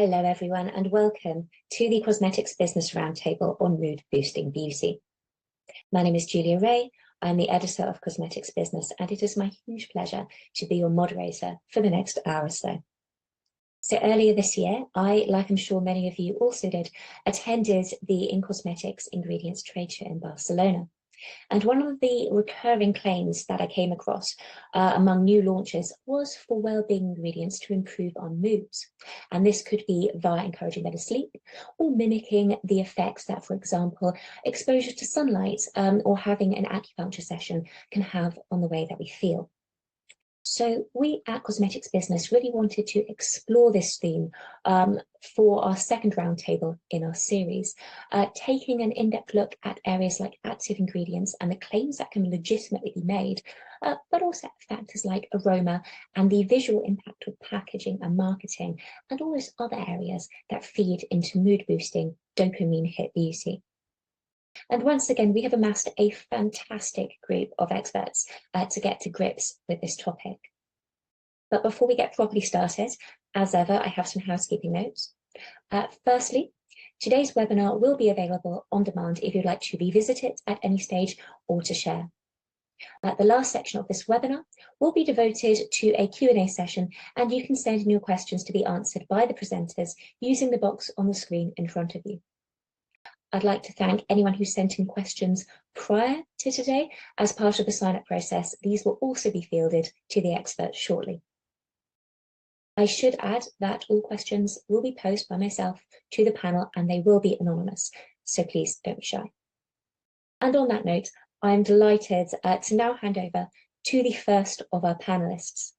Hello everyone and welcome to the Cosmetics Business Roundtable on Mood Boosting Beauty. My name is Julia Ray, I'm the editor of Cosmetics Business and it is my huge pleasure to be your moderator for the next hour or so. So earlier this year, I, like I'm sure many of you also did, attended the In Cosmetics Ingredients trade show in Barcelona. And one of the recurring claims that I came across among new launches was for well-being ingredients to improve on moods. And this could be via encouraging better sleep or mimicking the effects that, for example, exposure to sunlight or having an acupuncture session can have on the way that we feel. So we at Cosmetics Business really wanted to explore this theme for our second roundtable in our series, taking an in-depth look at areas like active ingredients and the claims that can legitimately be made, but also factors like aroma and the visual impact of packaging and marketing, and all those other areas that feed into mood-boosting, dopamine-hit beauty. And once again, we have amassed a fantastic group of experts to get to grips with this topic. But before we get properly started, as ever, I have some housekeeping notes. Firstly, today's webinar will be available on demand if you'd like to revisit it at any stage or to share. The last section of this webinar will be devoted to a Q&A session, and you can send in your questions to be answered by the presenters using the box on the screen in front of you. I'd like to thank anyone who sent in questions prior to today. As part of the sign-up process, these will also be fielded to the experts shortly. I should add that all questions will be posed by myself to the panel and they will be anonymous, so please don't be shy. And on that note, I'm delighted to now hand over to the first of our panelists,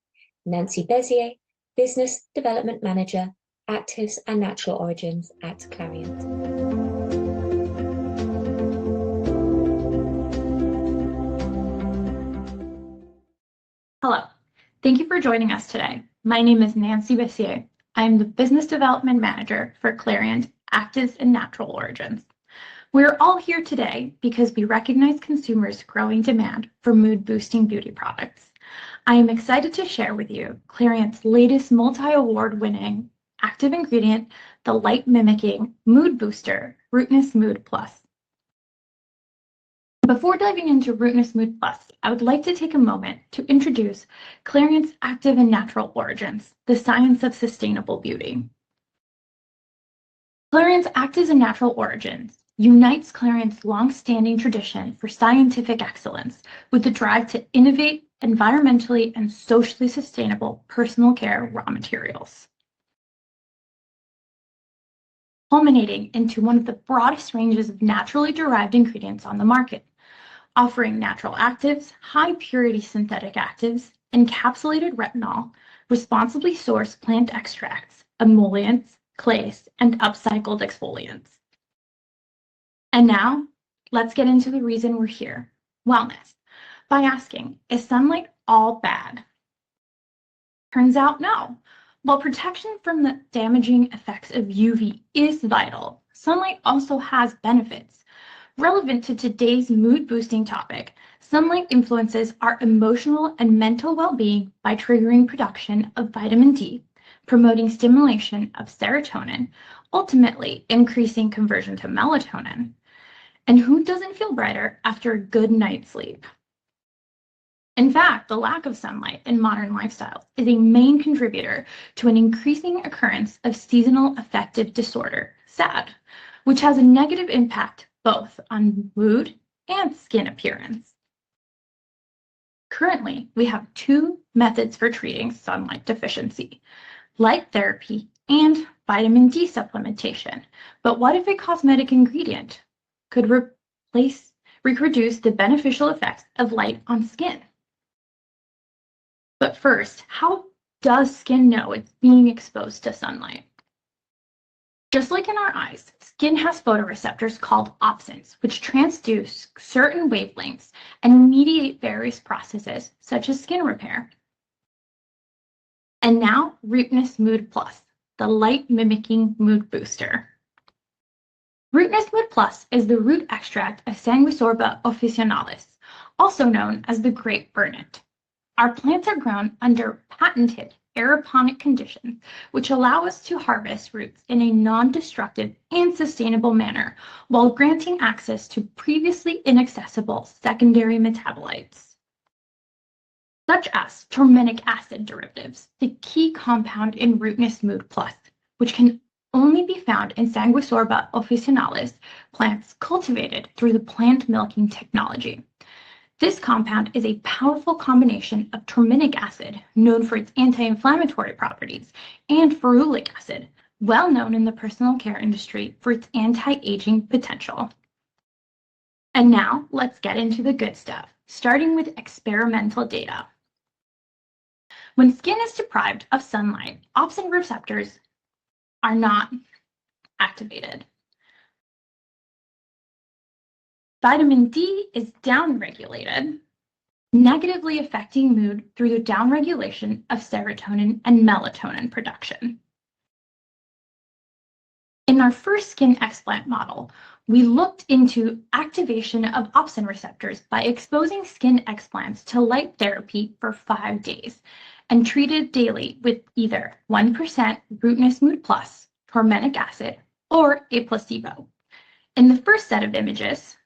Nancy Bezier, Business Development Manager, Actives and Natural Origins at Clariant. Hello, thank you for joining us today. My name is Nancy Bezier. I am the Business Development Manager for Clariant Actives and Natural Origins. We're all here today because we recognize consumers' growing demand for mood-boosting beauty products. I am excited to share with you Clariant's latest multi-award winning active ingredient, the light-mimicking mood booster, Rootness Mood Plus. Before diving into Rootness Mood Plus, I would like to take a moment to introduce Clariant's Active and Natural Origins, the science of sustainable beauty. Clariant's Actives and Natural Origins unites Clariant's long-standing tradition for scientific excellence with the drive to innovate environmentally and socially sustainable personal care raw materials, culminating into one of the broadest ranges of naturally derived ingredients on the market, offering natural actives, high-purity synthetic actives, encapsulated retinol, responsibly sourced plant extracts, emollients, clays, and upcycled exfoliants. And now, let's get into the reason we're here, wellness, by asking, is sunlight all bad? Turns out no. While protection from the damaging effects of UV is vital, sunlight also has benefits. Relevant to today's mood-boosting topic, sunlight influences our emotional and mental well-being by triggering production of vitamin D, promoting stimulation of serotonin, ultimately increasing conversion to melatonin. And who doesn't feel brighter after a good night's sleep? In fact, the lack of sunlight in modern lifestyles is a main contributor to an increasing occurrence of seasonal affective disorder, SAD, which has a negative impact both on mood and skin appearance. Currently, we have two methods for treating sunlight deficiency, light therapy and vitamin D supplementation. But what if a cosmetic ingredient could reproduce the beneficial effects of light on skin? But first, how does skin know it's being exposed to sunlight? Just like in our eyes, skin has photoreceptors called opsins, which transduce certain wavelengths and mediate various processes, such as skin repair. And now, Rootness Mood Plus, the light-mimicking mood booster. Rootness Mood Plus is the root extract of Sanguisorba officinalis, also known as the grape burnet. Our plants are grown under patented aeroponic conditions, which allow us to harvest roots in a non-destructive and sustainable manner while granting access to previously inaccessible secondary metabolites, such as turmeric acid derivatives, the key compound in Rootless Mood Plus, which can only be found in Sanguisorba officinalis plants cultivated through the plant milking technology. This compound is a powerful combination of turmeric acid, known for its anti-inflammatory properties, and ferulic acid, well known in the personal care industry for its anti-aging potential. And now let's get into the good stuff, starting with experimental data. When skin is deprived of sunlight, opsin receptors are not activated. Vitamin D is downregulated, negatively affecting mood through the downregulation of serotonin and melatonin production. In our first skin explant model, we looked into activation of opsin receptors by exposing skin explants to light therapy for 5 days and treated daily with either 1% Rootless Mood Plus, turmeric acid, or a placebo. In the first set of images,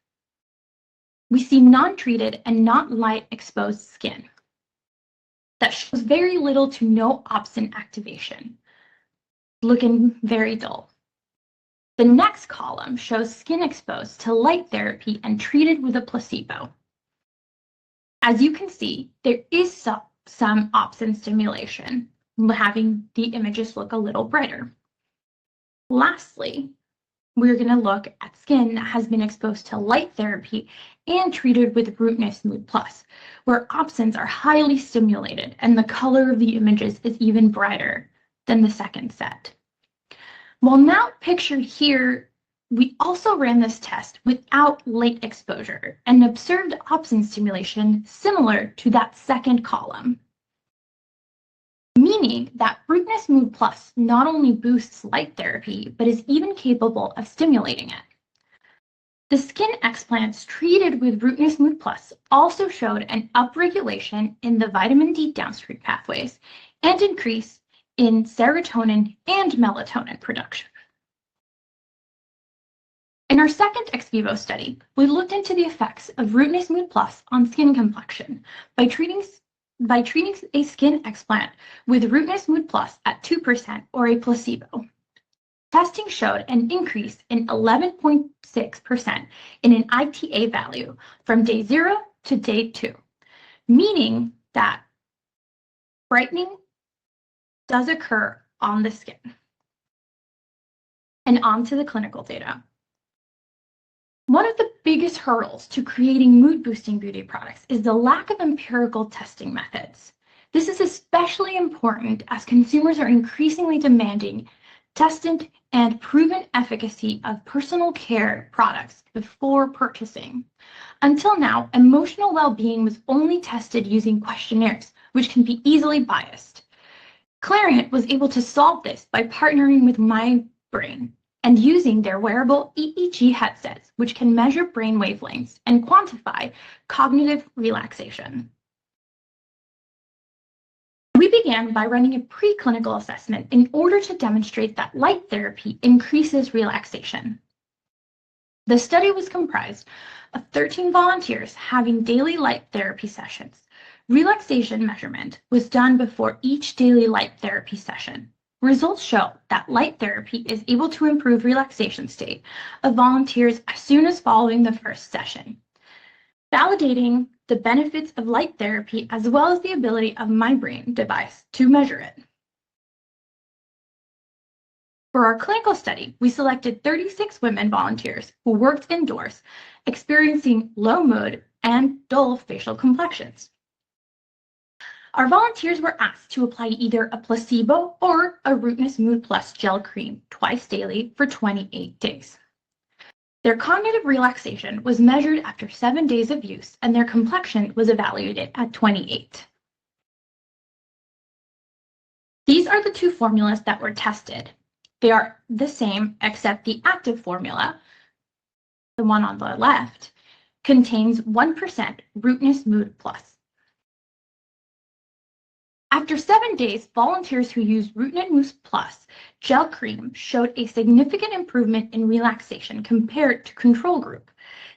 we see non-treated and not light-exposed skin that shows very little to no opsin activation, looking very dull. The next column shows skin exposed to light therapy and treated with a placebo. As you can see, there is some opsin stimulation, having the images look a little brighter. Lastly, we're going to look at skin that has been exposed to light therapy and treated with Rootless Mood Plus, where opsins are highly stimulated and the color of the images is even brighter than the second set. While not pictured here, we also ran this test without light exposure and observed opsin stimulation similar to that second column, meaning that Rootless Mood Plus not only boosts light therapy, but is even capable of stimulating it. The skin explants treated with Rootless Mood Plus also showed an upregulation in the vitamin D downstream pathways and increase in serotonin and melatonin production. In our second ex vivo study, we looked into the effects of Rootless Mood Plus on skin complexion by treating a skin explant with Rootless Mood Plus at 2% or a placebo. Testing showed an increase in 11.6% in an ITA value from day 0 to day 2, meaning that brightening does occur on the skin. And on to the clinical data. One of the biggest hurdles to creating mood-boosting beauty products is the lack of empirical testing methods. This is especially important as consumers are increasingly demanding tested and proven efficacy of personal care products before purchasing. Until now, emotional well-being was only tested using questionnaires, which can be easily biased. Clariant was able to solve this by partnering with MyBrain and using their wearable EEG headsets, which can measure brain wavelengths and quantify cognitive relaxation. We began by running a preclinical assessment in order to demonstrate that light therapy increases relaxation. The study was comprised of 13 volunteers having daily light therapy sessions. Relaxation measurement was done before each daily light therapy session. Results show that light therapy is able to improve relaxation state of volunteers as soon as following the first session, validating the benefits of light therapy as well as the ability of MyBrain device to measure it. For our clinical study, we selected 36 women volunteers who worked indoors, experiencing low mood and dull facial complexions. Our volunteers were asked to apply either a placebo or a Rootless Mood Plus gel cream twice daily for 28 days. Their cognitive relaxation was measured after 7 days of use, and their complexion was evaluated at 28. These are the two formulas that were tested. They are the same, except the active formula, the one on the left, contains 1% Rootless Mood Plus. After 7 days, volunteers who used Root-Knit Mousse Plus gel cream showed a significant improvement in relaxation compared to control group.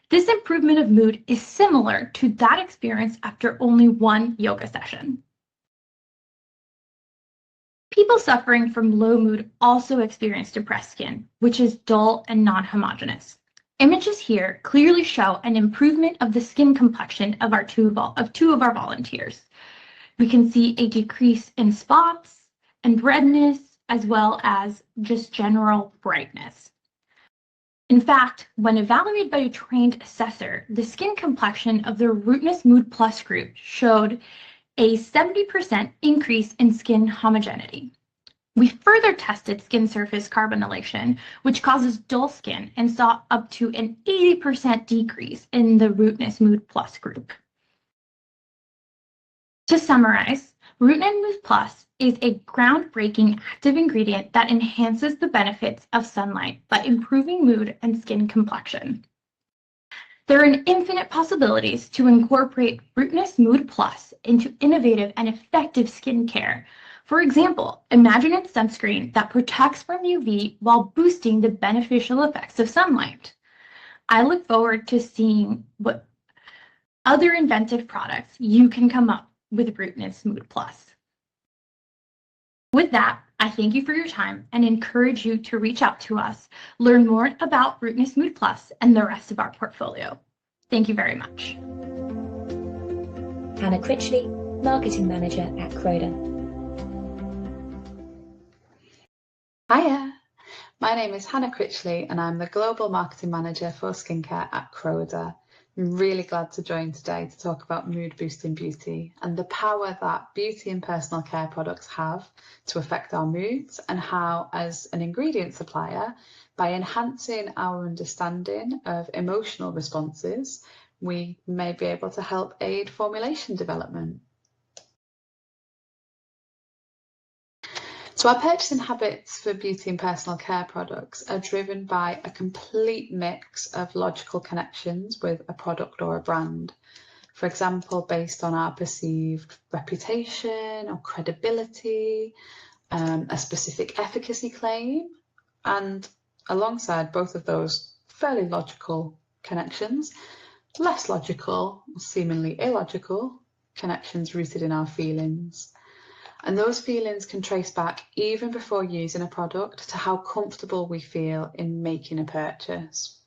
This improvement of mood is similar to that experienced after only one yoga session. People suffering from low mood also experience depressed skin, which is dull and non-homogeneous. Images here clearly show an improvement of the skin complexion of two of our volunteers. We can see a decrease in spots and redness, as well as just general brightness. In fact, when evaluated by a trained assessor, the skin complexion of the Root-Knit Mood Plus group showed a 70% increase in skin homogeneity. We further tested skin surface carbonylation, which causes dull skin, and saw up to an 80% decrease in the Root-Knit Mood Plus group. To summarize, Root-Knit Mousse Plus is a groundbreaking active ingredient that enhances the benefits of sunlight by improving mood and skin complexion. There are infinite possibilities to incorporate Root-Knit Mood Plus into innovative and effective skincare. For example, imagine a sunscreen that protects from UV while boosting the beneficial effects of sunlight. I look forward to seeing what other inventive products you can come up with Root-Knit Mood Plus. With that, I thank you for your time and encourage you to reach out to us, learn more about Root-Knit Mood Plus and the rest of our portfolio. Thank you very much. Hannah Critchley, Marketing Manager at Croda. Hiya, my name is Hannah Critchley and I'm the Global Marketing Manager for Skincare at Croda. I'm really glad to join today to talk about mood boosting beauty and the power that beauty and personal care products have to affect our moods, and how, as an ingredient supplier, by enhancing our understanding of emotional responses, we may be able to help aid formulation development. So our purchasing habits for beauty and personal care products are driven by a complete mix of logical connections with a product or a brand. For example, based on our perceived reputation or credibility, a specific efficacy claim, and alongside both of those fairly logical connections, less logical, seemingly illogical connections rooted in our feelings. And those feelings can trace back even before using a product to how comfortable we feel in making a purchase.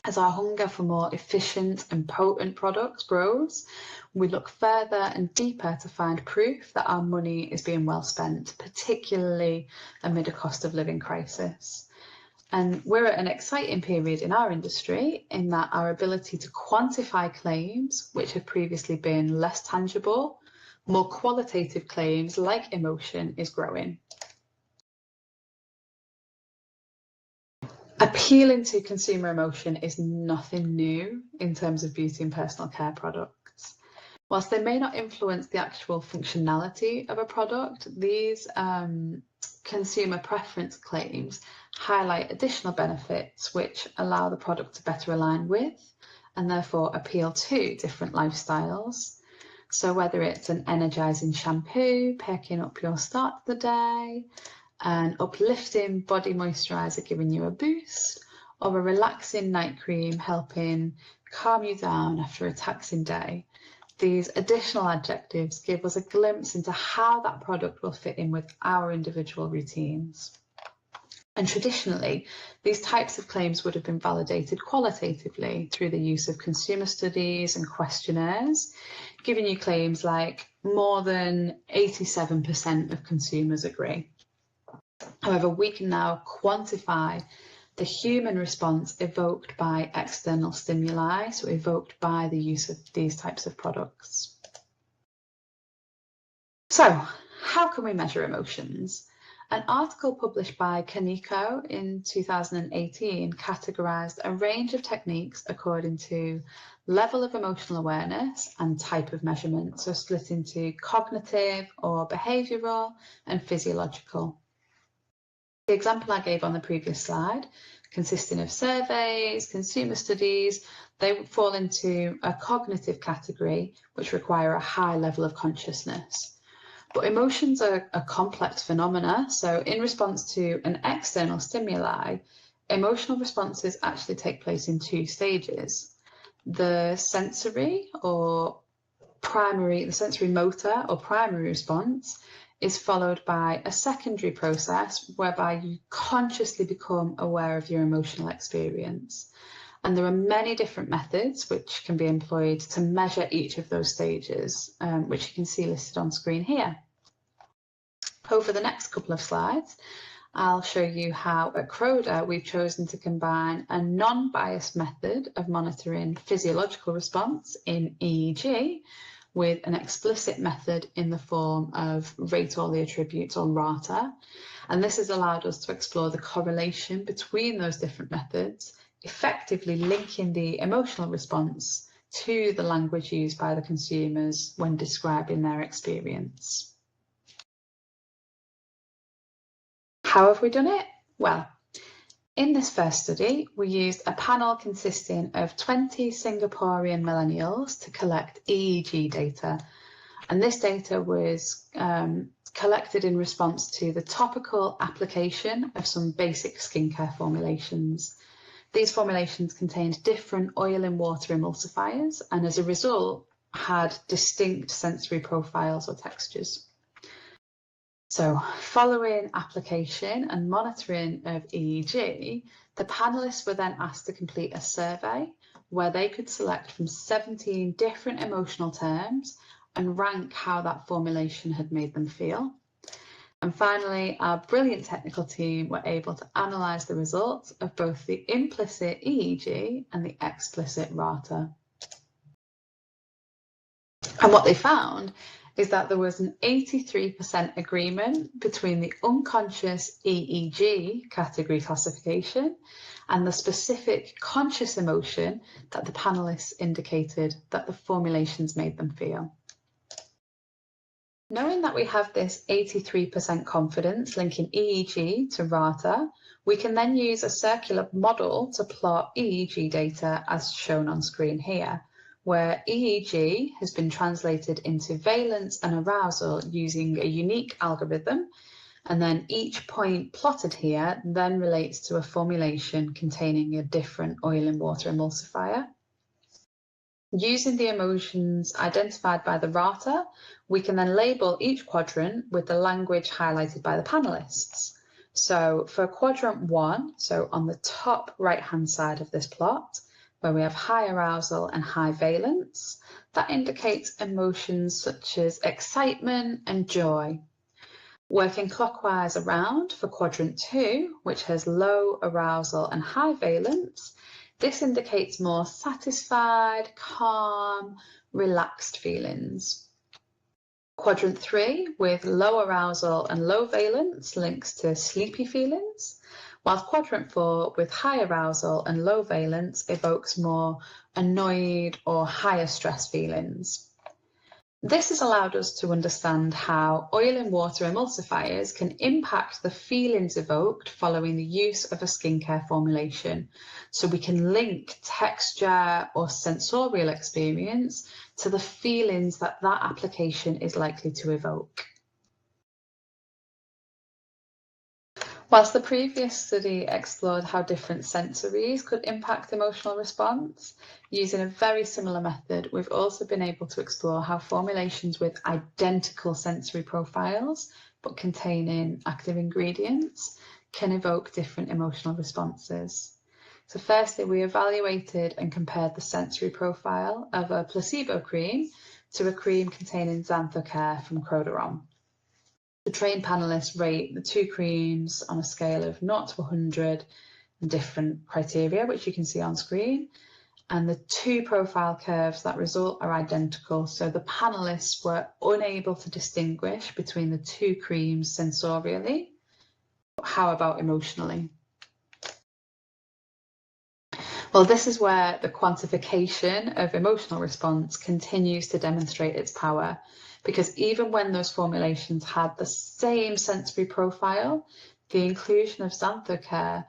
As our hunger for more efficient and potent products grows, we look further and deeper to find proof that our money is being well spent, particularly amid a cost of living crisis. And we're at an exciting period in our industry in that our ability to quantify claims, which have previously been less tangible, more qualitative claims like emotion, is growing. Appealing to consumer emotion is nothing new in terms of beauty and personal care products. Whilst they may not influence the actual functionality of a product, these consumer preference claims highlight additional benefits which allow the product to better align with and therefore appeal to different lifestyles. So whether it's an energizing shampoo, perking up your start to the day, an uplifting body moisturizer giving you a boost, or a relaxing night cream helping calm you down after a taxing day, these additional adjectives give us a glimpse into how that product will fit in with our individual routines. And traditionally, these types of claims would have been validated qualitatively through the use of consumer studies and questionnaires, giving you claims like more than 87% of consumers agree. However, we can now quantify the human response evoked by external stimuli, so evoked by the use of these types of products. So, how can we measure emotions? An article published by Kaneko in 2018 categorized a range of techniques according to level of emotional awareness and type of measurement, so split into cognitive or behavioral and physiological. The example I gave on the previous slide, consisting of surveys, consumer studies, they fall into a cognitive category which require a high level of consciousness. But emotions are complex phenomena, so in response to an external stimuli, emotional responses actually take place in two stages. The sensory motor or primary response is followed by a secondary process whereby you consciously become aware of your emotional experience. And there are many different methods which can be employed to measure each of those stages, which you can see listed on screen here. Over the next couple of slides, I'll show you how at Croda we've chosen to combine a non-biased method of monitoring physiological response in EEG with an explicit method in the form of rate all the attributes, or RATA. And this has allowed us to explore the correlation between those different methods, effectively linking the emotional response to the language used by the consumers when describing their experience. How have we done it? Well, in this first study, we used a panel consisting of 20 Singaporean millennials to collect EEG data. And this data was collected in response to the topical application of some basic skincare formulations. These formulations contained different oil and water emulsifiers, and as a result, had distinct sensory profiles or textures. So, following application and monitoring of EEG, the panelists were then asked to complete a survey where they could select from 17 different emotional terms and rank how that formulation had made them feel. And finally, our brilliant technical team were able to analyse the results of both the implicit EEG and the explicit RATA. And what they found is that there was an 83% agreement between the unconscious EEG category classification and the specific conscious emotion that the panelists indicated that the formulations made them feel. Knowing that we have this 83% confidence linking EEG to RATA, we can then use a circular model to plot EEG data as shown on screen here, where EEG has been translated into valence and arousal using a unique algorithm, and then each point plotted here then relates to a formulation containing a different oil and water emulsifier. Using the emotions identified by the RATA, we can then label each quadrant with the language highlighted by the panelists. So for quadrant 1, so on the top right-hand side of this plot, where we have high arousal and high valence, that indicates emotions such as excitement and joy. Working clockwise around for quadrant 2, which has low arousal and high valence, this indicates more satisfied, calm, relaxed feelings. Quadrant 3, with low arousal and low valence, links to sleepy feelings, whilst quadrant 4, with high arousal and low valence, evokes more annoyed or higher stress feelings. This has allowed us to understand how oil and water emulsifiers can impact the feelings evoked following the use of a skincare formulation. So we can link texture or sensorial experience to the feelings that that application is likely to evoke. Whilst the previous study explored how different sensories could impact emotional response, using a very similar method, we've also been able to explore how formulations with identical sensory profiles, but containing active ingredients, can evoke different emotional responses. So firstly, we evaluated and compared the sensory profile of a placebo cream to a cream containing Xanthocare from Croda. The trained panelists rate the two creams on a scale of 0 to 100 and different criteria, which you can see on screen. And the two profile curves that result are identical, so the panelists were unable to distinguish between the two creams sensorially. But how about emotionally? Well, this is where the quantification of emotional response continues to demonstrate its power, because even when those formulations had the same sensory profile, the inclusion of Xanthocare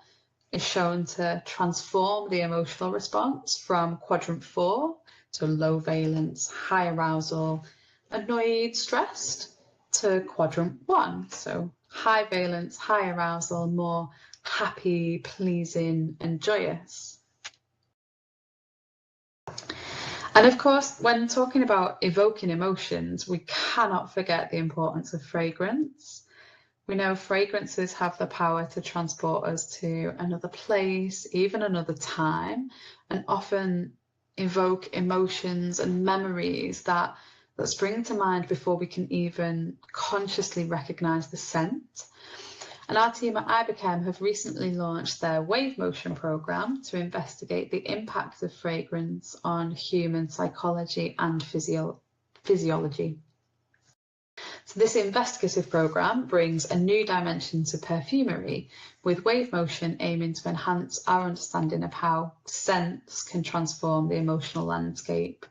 is shown to transform the emotional response from quadrant 4, so low valence, high arousal, annoyed, stressed, to quadrant 1, so high valence, high arousal, more happy, pleasing, and joyous. And of course, when talking about evoking emotions, we cannot forget the importance of fragrance. We know fragrances have the power to transport us to another place, even another time, and often evoke emotions and memories that spring to mind before we can even consciously recognize the scent. And our team at Iberchem have recently launched their Wave Motion program to investigate the impact of fragrance on human psychology and physiology. So this investigative program brings a new dimension to perfumery, with Wave Motion aiming to enhance our understanding of how scents can transform the emotional landscape,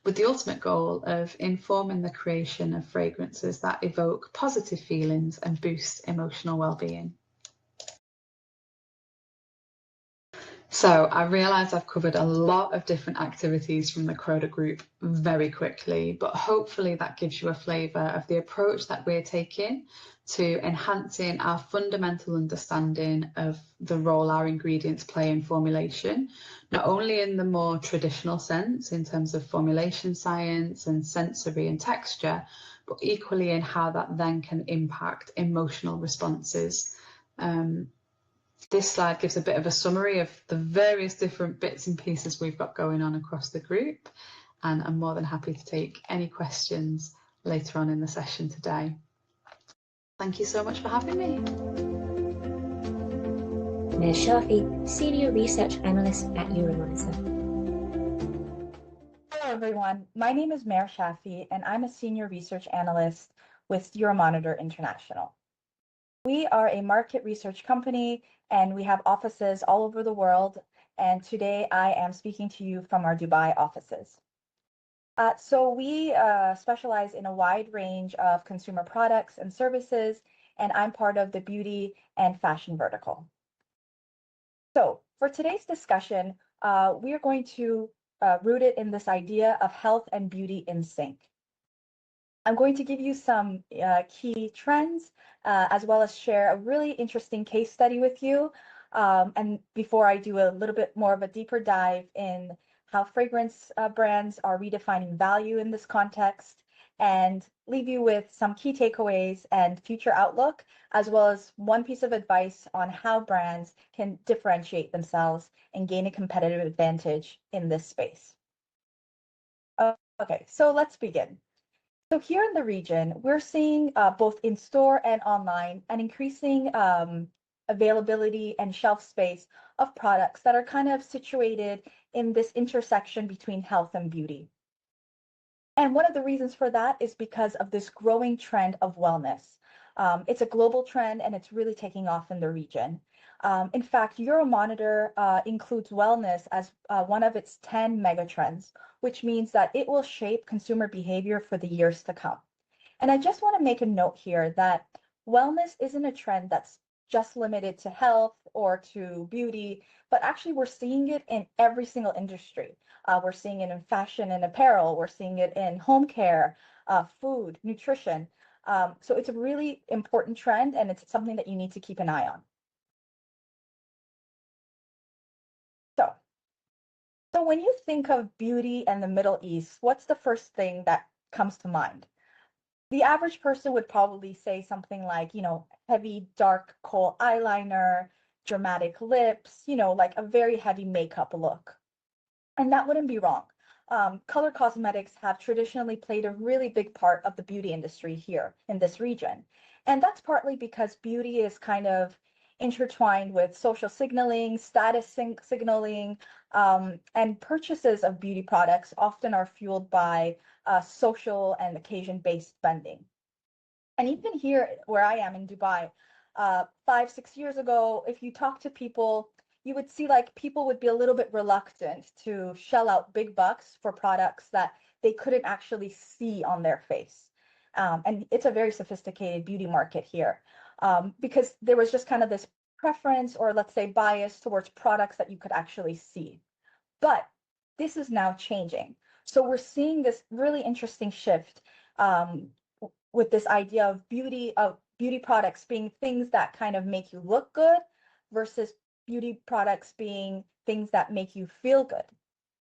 with the ultimate goal of informing the creation of fragrances that evoke positive feelings and boost emotional well-being. So I realise I've covered a lot of different activities from the Croda Group very quickly, but hopefully that gives you a flavour of the approach that we're taking to enhancing our fundamental understanding of the role our ingredients play in formulation, not only in the more traditional sense in terms of formulation science and sensory and texture, but equally in how that then can impact emotional responses. This slide gives a bit of a summary of the various different bits and pieces we've got going on across the group, and I'm more than happy to take any questions later on in the session today. Thank you so much for having me. Mir Shafi, Senior Research Analyst at Euromonitor. Hello, everyone. My name is Mer Shafi, and I'm a Senior Research Analyst with Euromonitor International. We are a market research company, and we have offices all over the world. And today I am speaking to you from our Dubai offices. So we specialize in a wide range of consumer products and services, and I'm part of the beauty and fashion vertical. So for today's discussion, we are going to root it in this idea of health and beauty in sync. I'm going to give you some key trends, as well as share a really interesting case study with you. And before I do a little bit more of a deeper dive in how fragrance brands are redefining value in this context, and leave you with some key takeaways and future outlook, as well as one piece of advice on how brands can differentiate themselves and gain a competitive advantage in this space. Okay, so let's begin. So here in the region, we're seeing both in store and online an increasing availability and shelf space of products that are kind of situated in this intersection between health and beauty. And one of the reasons for that is because of this growing trend of wellness. It's a global trend and it's really taking off in the region. In fact, Euromonitor includes wellness as one of its 10 megatrends, which means that it will shape consumer behavior for the years to come. And I just want to make a note here that wellness isn't a trend that's just limited to health or to beauty, but actually we're seeing it in every single industry. We're seeing it in fashion and apparel. We're seeing it in home care, food, nutrition. So it's a really important trend, and it's something that you need to keep an eye on. So when you think of beauty and the Middle East, what's the first thing that comes to mind? The average person would probably say something like, heavy, dark, kohl eyeliner, dramatic lips, like a very heavy makeup look. And that wouldn't be wrong. Color cosmetics have traditionally played a really big part of the beauty industry here in this region. And that's partly because beauty is kind of intertwined with social signaling, status signaling, and purchases of beauty products often are fueled by social and occasion-based spending. And even here where I am in Dubai, 5-6 years ago, if you talk to people, you would see like people would be a little bit reluctant to shell out big bucks for products that they couldn't actually see on their face. And it's a very sophisticated beauty market here, because there was just kind of this preference, or let's say bias, towards products that you could actually see. But this is now changing. So we're seeing this really interesting shift with this idea of beauty products being things that kind of make you look good versus beauty products being things that make you feel good.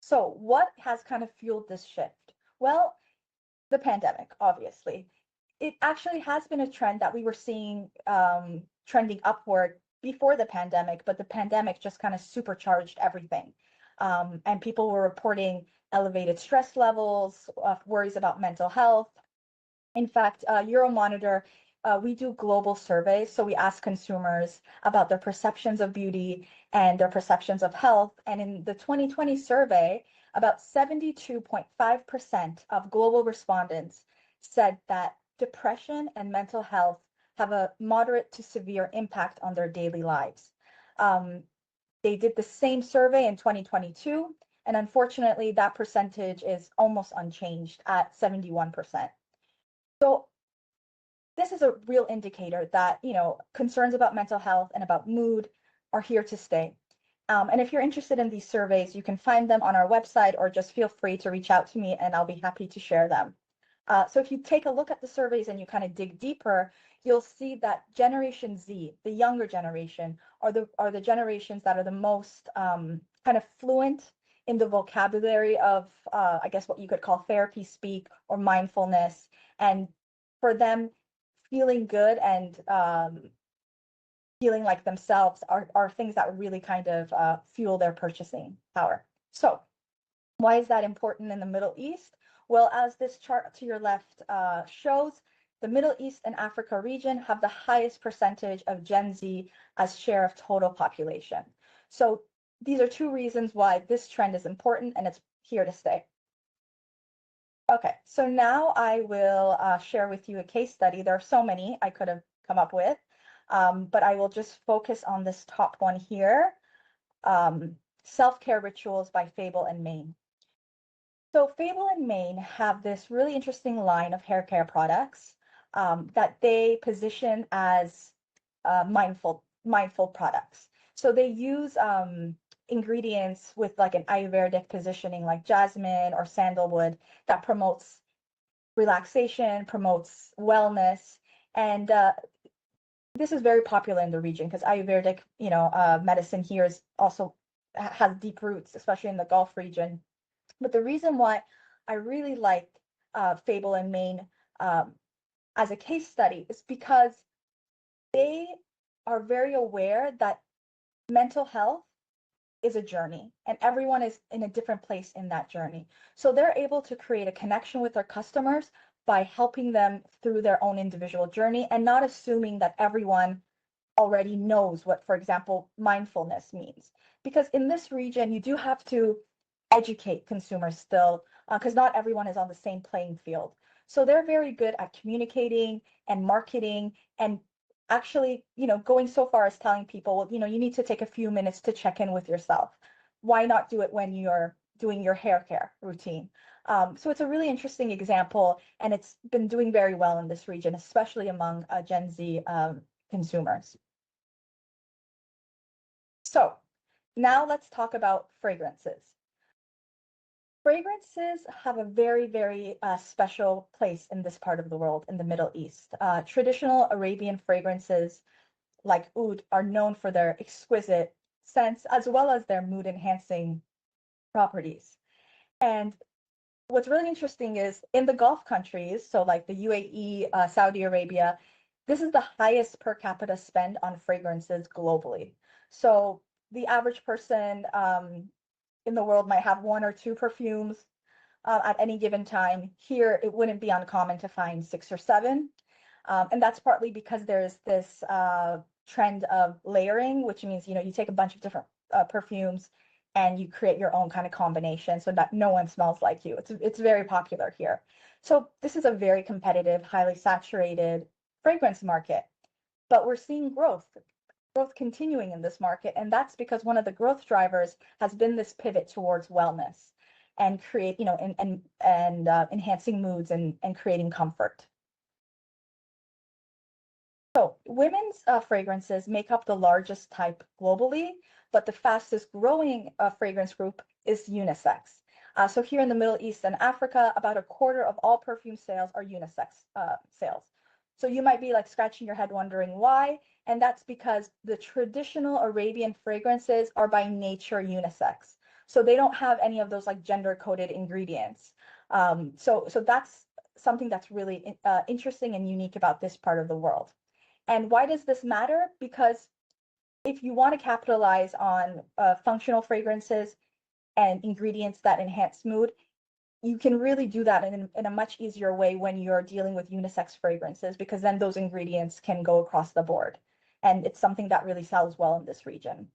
So what has kind of fueled this shift? Well, the pandemic, obviously. It actually has been a trend that we were seeing trending upward before the pandemic, but the pandemic just kind of supercharged everything. And people were reporting elevated stress levels, worries about mental health. In fact, Euromonitor, we do global surveys. So we ask consumers about their perceptions of beauty and their perceptions of health. And in the 2020 survey, about 72.5% of global respondents said that depression and mental health have a moderate to severe impact on their daily lives. They did the same survey in 2022, and unfortunately, that percentage is almost unchanged at 71%. So this is a real indicator that, concerns about mental health and about mood are here to stay. And if you're interested in these surveys, you can find them on our website or just feel free to reach out to me and I'll be happy to share them. So if you take a look at the surveys and you kind of dig deeper, you'll see that Generation Z, the younger generation, are the generations that are the most kind of fluent in the vocabulary of, I guess, what you could call therapy speak or mindfulness. And for them, feeling good and feeling like themselves are things that really kind of fuel their purchasing power. So why is that important in the Middle East? Well, as this chart to your left shows, the Middle East and Africa region have the highest percentage of Gen Z as share of total population. So these are two reasons why this trend is important and it's here to stay. Okay, so now I will share with you a case study. There are so many I could have come up with, but I will just focus on this top one here, Self-Care Rituals by Fable and Mane. So Fable and Mane have this really interesting line of hair care products that they position as mindful products. So they use ingredients with like an Ayurvedic positioning like jasmine or sandalwood that promotes relaxation, promotes wellness. And this is very popular in the region because Ayurvedic, medicine here is also has deep roots, especially in the Gulf region. But the reason why I really like Fable and Mane as a case study is because they are very aware that mental health is a journey and everyone is in a different place in that journey. So they're able to create a connection with their customers by helping them through their own individual journey and not assuming that everyone already knows what, for example, mindfulness means. Because in this region, you do have to educate consumers still, because not everyone is on the same playing field. So they're very good at communicating and marketing and actually, going so far as telling people, well, you need to take a few minutes to check in with yourself. Why not do it when you're doing your hair care routine? So it's a really interesting example, and it's been doing very well in this region, especially among Gen Z consumers. So now let's talk about fragrances. Fragrances have a very, very special place in this part of the world, in the Middle East. Traditional Arabian fragrances like oud are known for their exquisite scents as well as their mood-enhancing properties. And what's really interesting is in the Gulf countries, so like the UAE, Saudi Arabia, this is the highest per capita spend on fragrances globally. So the average person in the world might have one or two perfumes at any given time. Here, it wouldn't be uncommon to find 6 or 7. And that's partly because there's this trend of layering, which means, you take a bunch of different perfumes and you create your own kind of combination so that no one smells like you. It's very popular here. So this is a very competitive, highly saturated fragrance market, but we're seeing growth continuing in this market, and that's because one of the growth drivers has been this pivot towards wellness and enhancing moods and creating comfort. So women's fragrances make up the largest type globally, but the fastest growing fragrance group is unisex. So here in the Middle East and Africa, about a quarter of all perfume sales are unisex sales. So you might be like scratching your head wondering why, and that's because the traditional Arabian fragrances are by nature unisex. So they don't have any of those like gender-coded ingredients. So that's something that's really interesting and unique about this part of the world. And why does this matter? Because if you want to capitalize on functional fragrances and ingredients that enhance mood, you can really do that in a much easier way when you're dealing with unisex fragrances, because then those ingredients can go across the board. And it's something that really sells well in this region.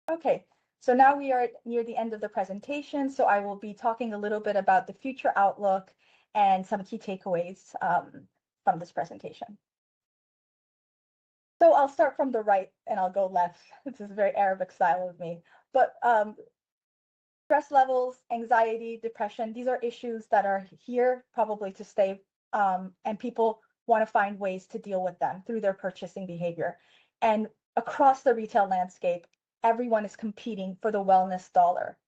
Okay, so now we are near the end of the presentation. So I will be talking a little bit about the future outlook and some key takeaways from this presentation. So I'll start from the right and I'll go left. This is very Arabic style of me. But stress levels, anxiety, depression, these are issues that are here probably to stay, and people want to find ways to deal with them through their purchasing behavior. And across the retail landscape, everyone is competing for the wellness dollar.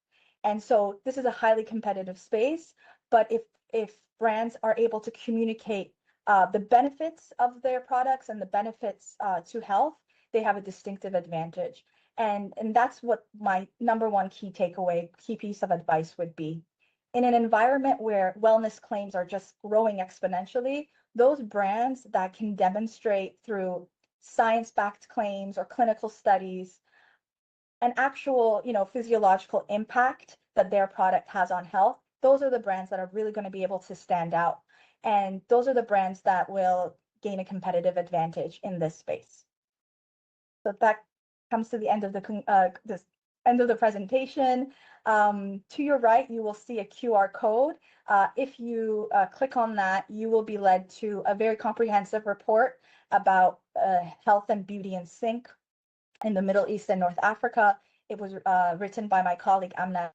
And so this is a highly competitive space, but if brands are able to communicate the benefits of their products and the benefits to health, they have a distinctive advantage. And that's what my number one key takeaway, key piece of advice would be. In an environment where wellness claims are just growing exponentially, those brands that can demonstrate through science-backed claims or clinical studies an actual, physiological impact that their product has on health, those are the brands that are really going to be able to stand out. And those are the brands that will gain a competitive advantage in this space. So that comes to the end of the presentation. To your right, you will see a QR code. If you click on that, you will be led to a very comprehensive report about health and beauty in sync in the Middle East and North Africa. It was written by my colleague Amna.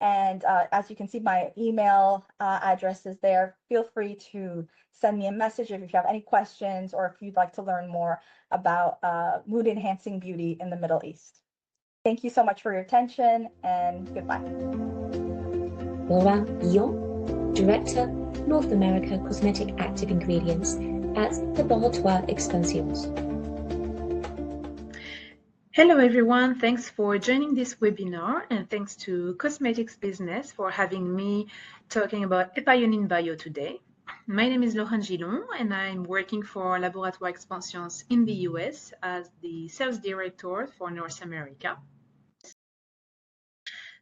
And as you can see, my email address is there. Feel free to send me a message if you have any questions or if you'd like to learn more about mood enhancing beauty in the Middle East. Thank you so much for your attention, and goodbye. Laura Guillon, Director, North America Cosmetic Active Ingredients at Laboratoires Expansions. Hello everyone, thanks for joining this webinar, and thanks to Cosmetics Business for having me talking about Epionin Bio today. My name is Laurent Gillon and I'm working for Laboratoires Expansions in the US as the Sales Director for North America.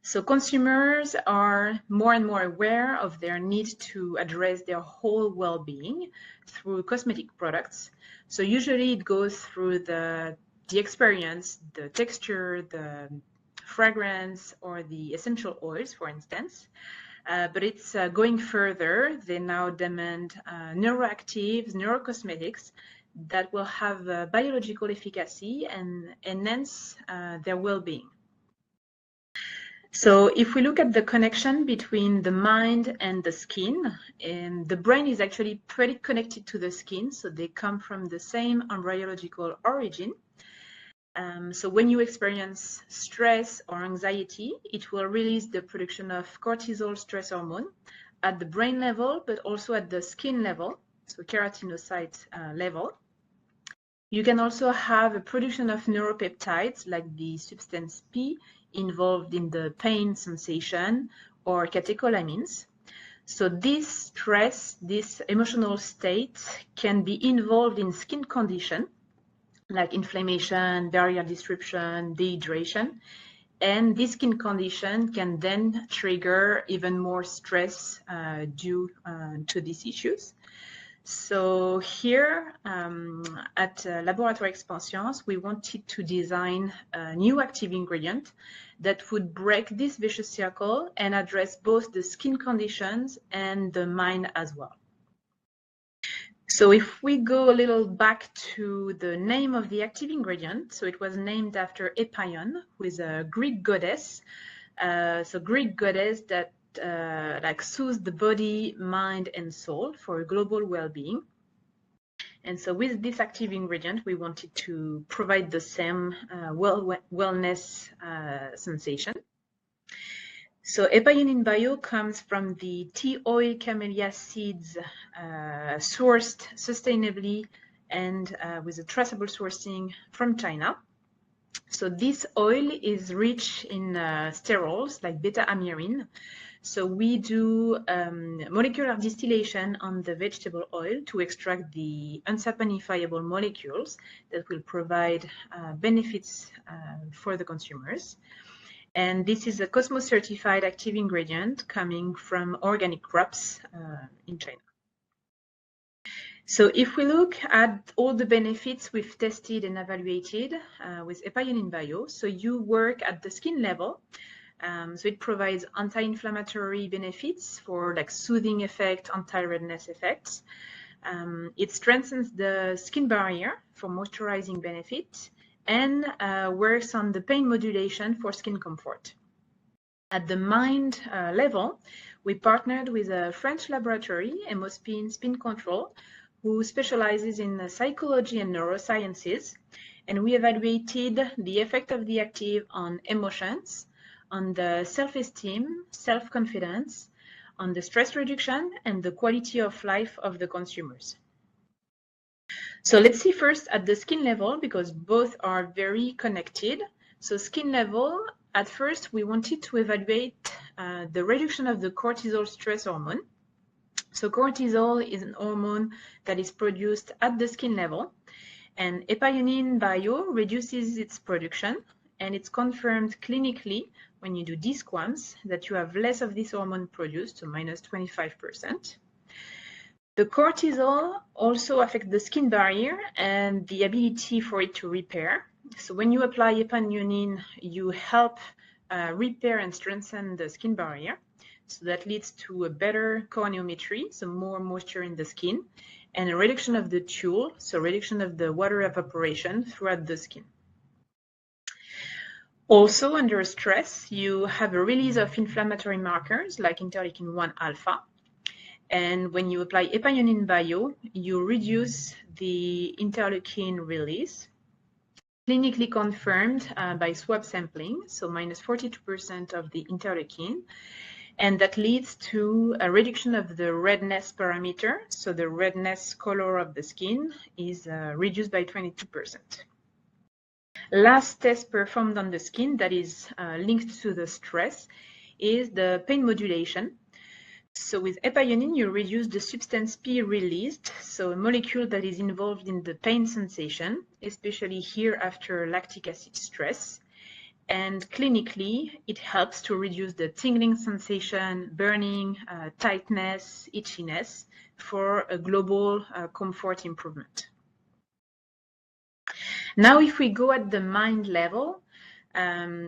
So consumers are more and more aware of their need to address their whole well-being through cosmetic products. So usually it goes through the experience, the texture, the fragrance, or the essential oils, for instance. But it's going further. They now demand neuroactives, neurocosmetics that will have biological efficacy and enhance their well-being. So if we look at the connection between the mind and the skin, and the brain is actually pretty connected to the skin, so they come from the same embryological origin. So when you experience stress or anxiety, it will release the production of cortisol stress hormone at the brain level, but also at the skin level, so keratinocyte level. You can also have a production of neuropeptides like the substance P involved in the pain sensation or catecholamines. So this stress, this emotional state can be involved in skin condition like inflammation, barrier disruption, dehydration, and this skin condition can then trigger even more stress due to these issues. So here at Laboratoires Expansions, we wanted to design a new active ingredient that would break this vicious circle and address both the skin conditions and the mind as well. So if we go a little back to the name of the active ingredient, so it was named after Epaion, who is a Greek goddess. So Greek goddess that like soothes the body, mind, and soul for global well-being. And so with this active ingredient, we wanted to provide the same wellness sensation. So Epionine Bio comes from the tea oil camellia seeds sourced sustainably and with a traceable sourcing from China. So this oil is rich in sterols like beta-amyrin. So we do molecular distillation on the vegetable oil to extract the unsaponifiable molecules that will provide benefits for the consumers. And this is a Cosmos certified active ingredient coming from organic crops in China. So if we look at all the benefits we've tested and evaluated with Epionine Bio, so you work at the skin level. So it provides anti-inflammatory benefits for like soothing effect, anti-redness effects. It strengthens the skin barrier for moisturizing benefits and works on the pain modulation for skin comfort. At the mind level, we partnered with a French laboratory, Hemospin Spin Control, who specializes in psychology and neurosciences. And we evaluated the effect of the active on emotions, on the self-esteem, self-confidence, on the stress reduction, and the quality of life of the consumers. So let's see first at the skin level, because both are very connected. So skin level, at first, we wanted to evaluate the reduction of the cortisol stress hormone. So cortisol is an hormone that is produced at the skin level, and Epionine Bio reduces its production, and it's confirmed clinically when you do DSQAMs that you have less of this hormone produced, so minus 25%. The cortisol also affects the skin barrier and the ability for it to repair. So when you apply Epionine, you help repair and strengthen the skin barrier. So that leads to a better corneometry, so more moisture in the skin, and a reduction of the tulle, so reduction of the water evaporation throughout the skin. Also, under stress, you have a release of inflammatory markers like interleukin-1 alpha. And when you apply Epionine Bio, you reduce the interleukin release, clinically confirmed by swab sampling, so minus 42% of the interleukin. And that leads to a reduction of the redness parameter. So the redness color of the skin is reduced by 22%. Last test performed on the skin that is linked to the stress is the pain modulation. So with Epionine, you reduce the substance P released, so a molecule that is involved in the pain sensation, especially here after lactic acid stress. And clinically, it helps to reduce the tingling sensation, burning, tightness, itchiness for a global comfort improvement. Now, if we go at the mind level,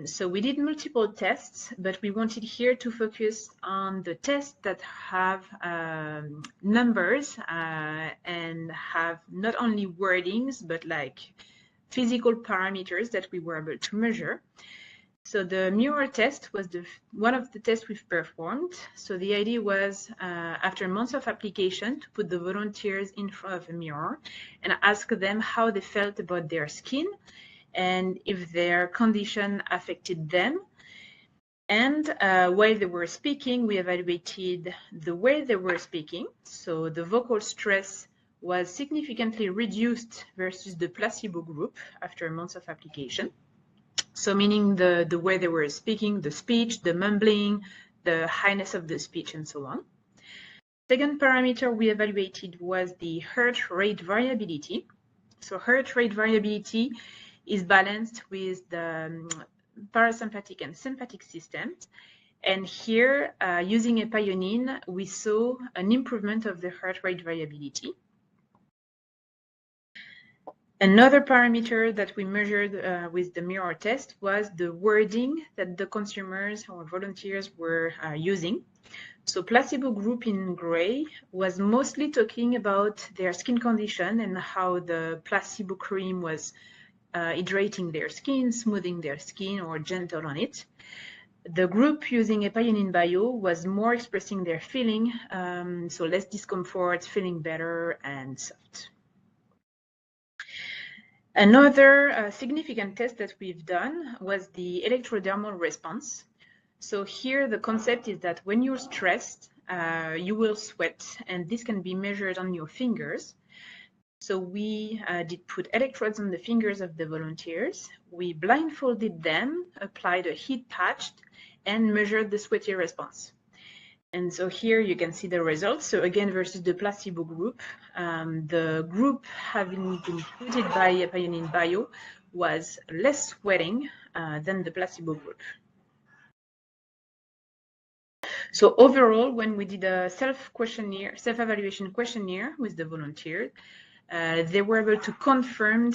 so we did multiple tests, but we wanted here to focus on the tests that have numbers and have not only wordings, but like physical parameters that we were able to measure. So the mirror test was one of the tests we've performed. So the idea was, after months of application, to put the volunteers in front of a mirror and ask them how they felt about their skin and if their condition affected them. And while they were speaking, we evaluated the way they were speaking. So the vocal stress was significantly reduced versus the placebo group after months of application. So meaning the way they were speaking, the speech, the mumbling, the highness of the speech, and so on. Second parameter we evaluated was the heart rate variability. So heart rate variability is balanced with the parasympathetic and sympathetic systems. And here, using Epionine, we saw an improvement of the heart rate variability. Another parameter that we measured with the mirror test was the wording that the consumers or volunteers were using. So placebo group in gray was mostly talking about their skin condition and how the placebo cream was hydrating their skin, smoothing their skin, or gentle on it. The group using Epionine Bio was more expressing their feeling, so less discomfort, feeling better, and soft. Another significant test that we've done was the electrodermal response. So here the concept is that when you're stressed, you will sweat, and this can be measured on your fingers. So we did put electrodes on the fingers of the volunteers. We blindfolded them, applied a heat patch, and measured the sweaty response. And so here you can see the results. So again, versus the placebo group, the group having been treated by Epaionine Bio was less sweating than the placebo group. So overall, when we did a self-evaluation questionnaire with the volunteers, they were able to confirm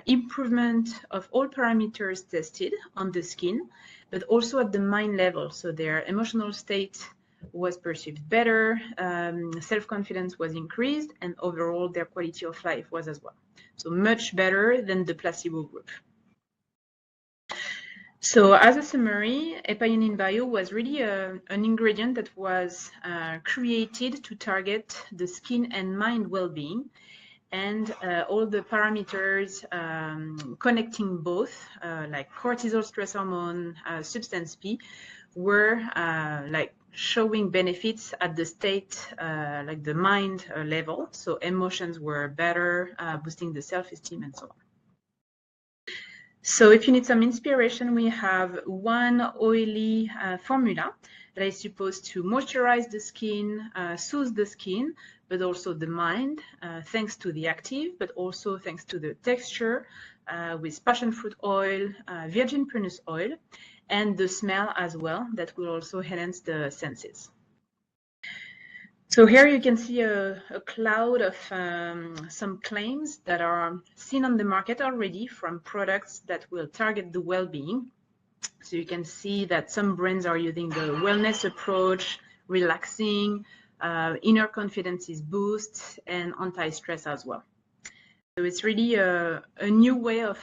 improvement of all parameters tested on the skin, but also at the mind level. So their emotional state was perceived better, self-confidence was increased, and overall their quality of life was as well. So much better than the placebo group. So as a summary, Epaionine Bio was really an ingredient that was created to target the skin and mind well-being, and all the parameters connecting both, like cortisol stress hormone, substance P, were like showing benefits at the state, like the mind level. So emotions were better, boosting the self-esteem and so on. So if you need some inspiration, we have one oily formula that is supposed to moisturize the skin, soothe the skin, but also the mind, thanks to the active, but also thanks to the texture with passion fruit oil, virgin prunus oil, and the smell as well, that will also enhance the senses. So here you can see a cloud of some claims that are seen on the market already from products that will target the well-being. So you can see that some brands are using the wellness approach, relaxing, inner confidence is boost, and anti-stress as well. So it's really a new way of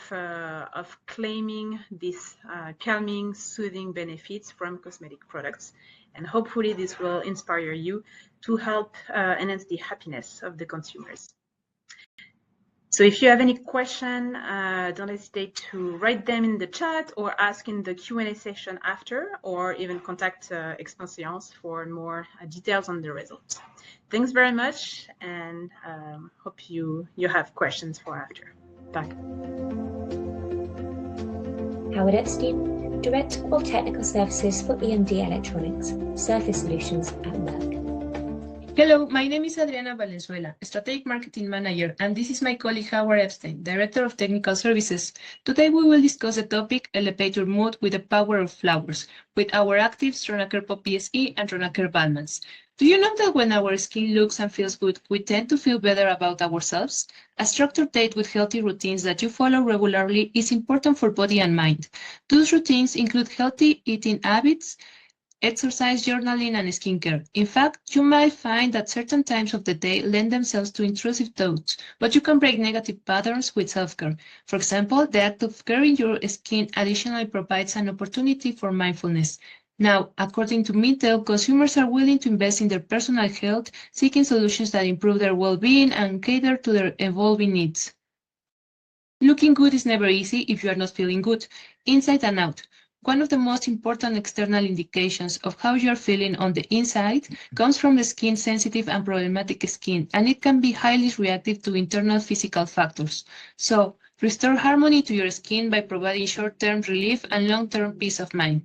claiming these calming, soothing benefits from cosmetic products. And hopefully this will inspire you to help enhance the happiness of the consumers. So if you have any question, don't hesitate to write them in the chat or ask in the Q&A session after, or even contact Expansiance for more details on the results. Thanks very much, and hope you have questions for after. Bye. Howard Epstein, Director of Technical Services for EMD Electronics, Surface Solutions at Merck. Hello, my name is Adriana Valenzuela, Strategic Marketing Manager, and this is my colleague Howard Epstein, Director of Technical Services. Today we will discuss the topic Elevate Your Mood with the Power of Flowers, with our actives Dronacare Pop PSE and Dronacare Balmans. Do you know that when our skin looks and feels good, we tend to feel better about ourselves? A structured date with healthy routines that you follow regularly is important for body and mind. Those routines include healthy eating habits, exercise, journaling, and skincare. In fact, you might find that certain times of the day lend themselves to intrusive thoughts, but you can break negative patterns with self-care. For example, the act of caring your skin additionally provides an opportunity for mindfulness. Now, according to Mintel, consumers are willing to invest in their personal health, seeking solutions that improve their well-being and cater to their evolving needs. Looking good is never easy if you are not feeling good, inside and out. One of the most important external indications of how you are feeling on the inside comes from the skin's sensitive and problematic skin, and it can be highly reactive to internal physical factors. So, restore harmony to your skin by providing short-term relief and long-term peace of mind.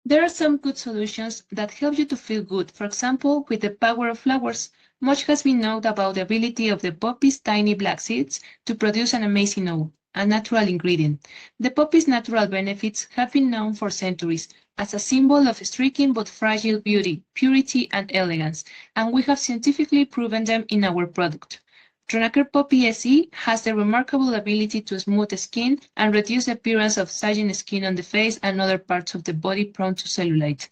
There are some good solutions that help you to feel good. For example, with the power of flowers, much has been known about the ability of the poppy's tiny black seeds to produce an amazing oil, a natural ingredient. The poppy's natural benefits have been known for centuries as a symbol of striking but fragile beauty, purity, and elegance, and we have scientifically proven them in our product. Dronacare Pop PSE has the remarkable ability to smooth the skin and reduce the appearance of sagging skin on the face and other parts of the body prone to cellulite.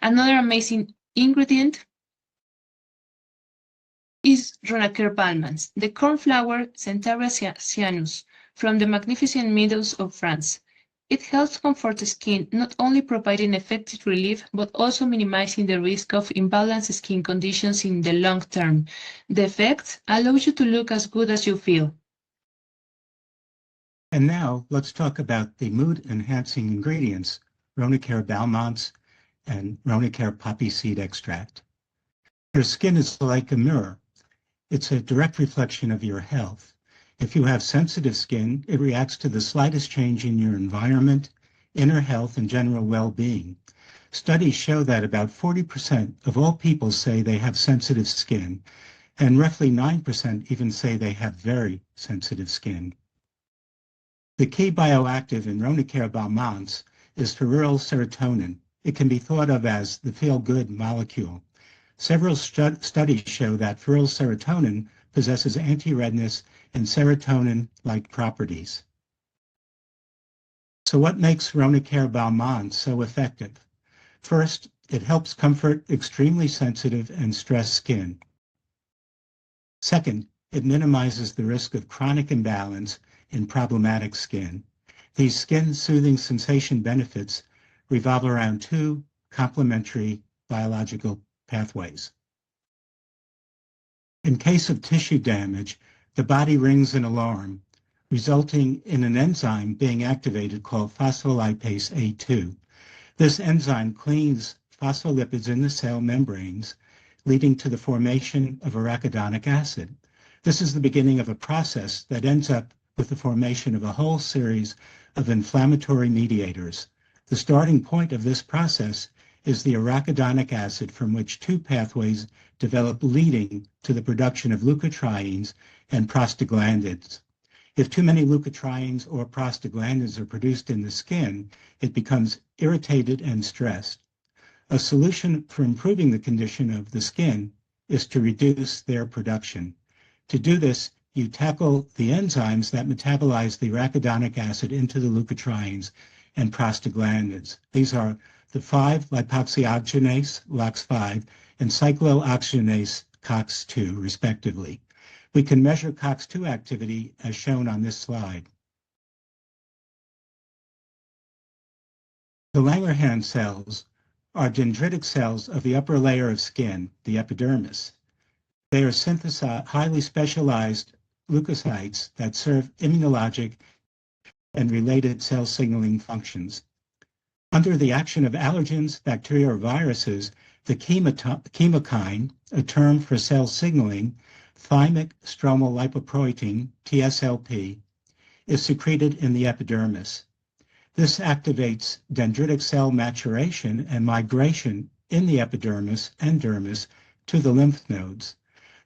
Another amazing ingredient is Dronacare Balmans, the cornflower Centaurea cyanus, from the magnificent meadows of France. It helps comfort the skin, not only providing effective relief, but also minimizing the risk of imbalanced skin conditions in the long term. The effects allow you to look as good as you feel. And now let's talk about the mood-enhancing ingredients, Ronicare Balmonts and Ronicare poppy seed extract. Your skin is like a mirror. It's a direct reflection of your health. If you have sensitive skin, it reacts to the slightest change in your environment, inner health, and general well-being. Studies show that about 40% of all people say they have sensitive skin, and roughly 9% even say they have very sensitive skin. The key bioactive in Ronicare Balmonts is ferulyl serotonin. It can be thought of as the feel-good molecule. Several studies show that ferulyl serotonin possesses anti-redness and serotonin-like properties. So what makes Ronicare Balmonts so effective? First, it helps comfort extremely sensitive and stressed skin. Second, it minimizes the risk of chronic imbalance in problematic skin. These skin-soothing sensation benefits revolve around two complementary biological pathways. In case of tissue damage, the body rings an alarm, resulting in an enzyme being activated called phospholipase A2. This enzyme cleans phospholipids in the cell membranes, leading to the formation of arachidonic acid. This is the beginning of a process that ends up with the formation of a whole series of inflammatory mediators. The starting point of this process is the arachidonic acid, from which two pathways develop, leading to the production of leukotrienes and prostaglandins. If too many leukotrienes or prostaglandins are produced in the skin, it becomes irritated and stressed. A solution for improving the condition of the skin is to reduce their production. To do this, you tackle the enzymes that metabolize the arachidonic acid into the leukotrienes and prostaglandins. These are the 5-lipoxygenase, LOX5, and cyclooxygenase, COX2, respectively. We can measure COX2 activity as shown on this slide. The Langerhans cells are dendritic cells of the upper layer of skin, the epidermis. They are synthesized, highly specialized leukocytes that serve immunologic and related cell signaling functions. Under the action of allergens, bacteria, or viruses, the chemokine, a term for cell signaling, thymic stromal lipoprotein, TSLP, is secreted in the epidermis. This activates dendritic cell maturation and migration in the epidermis and dermis to the lymph nodes.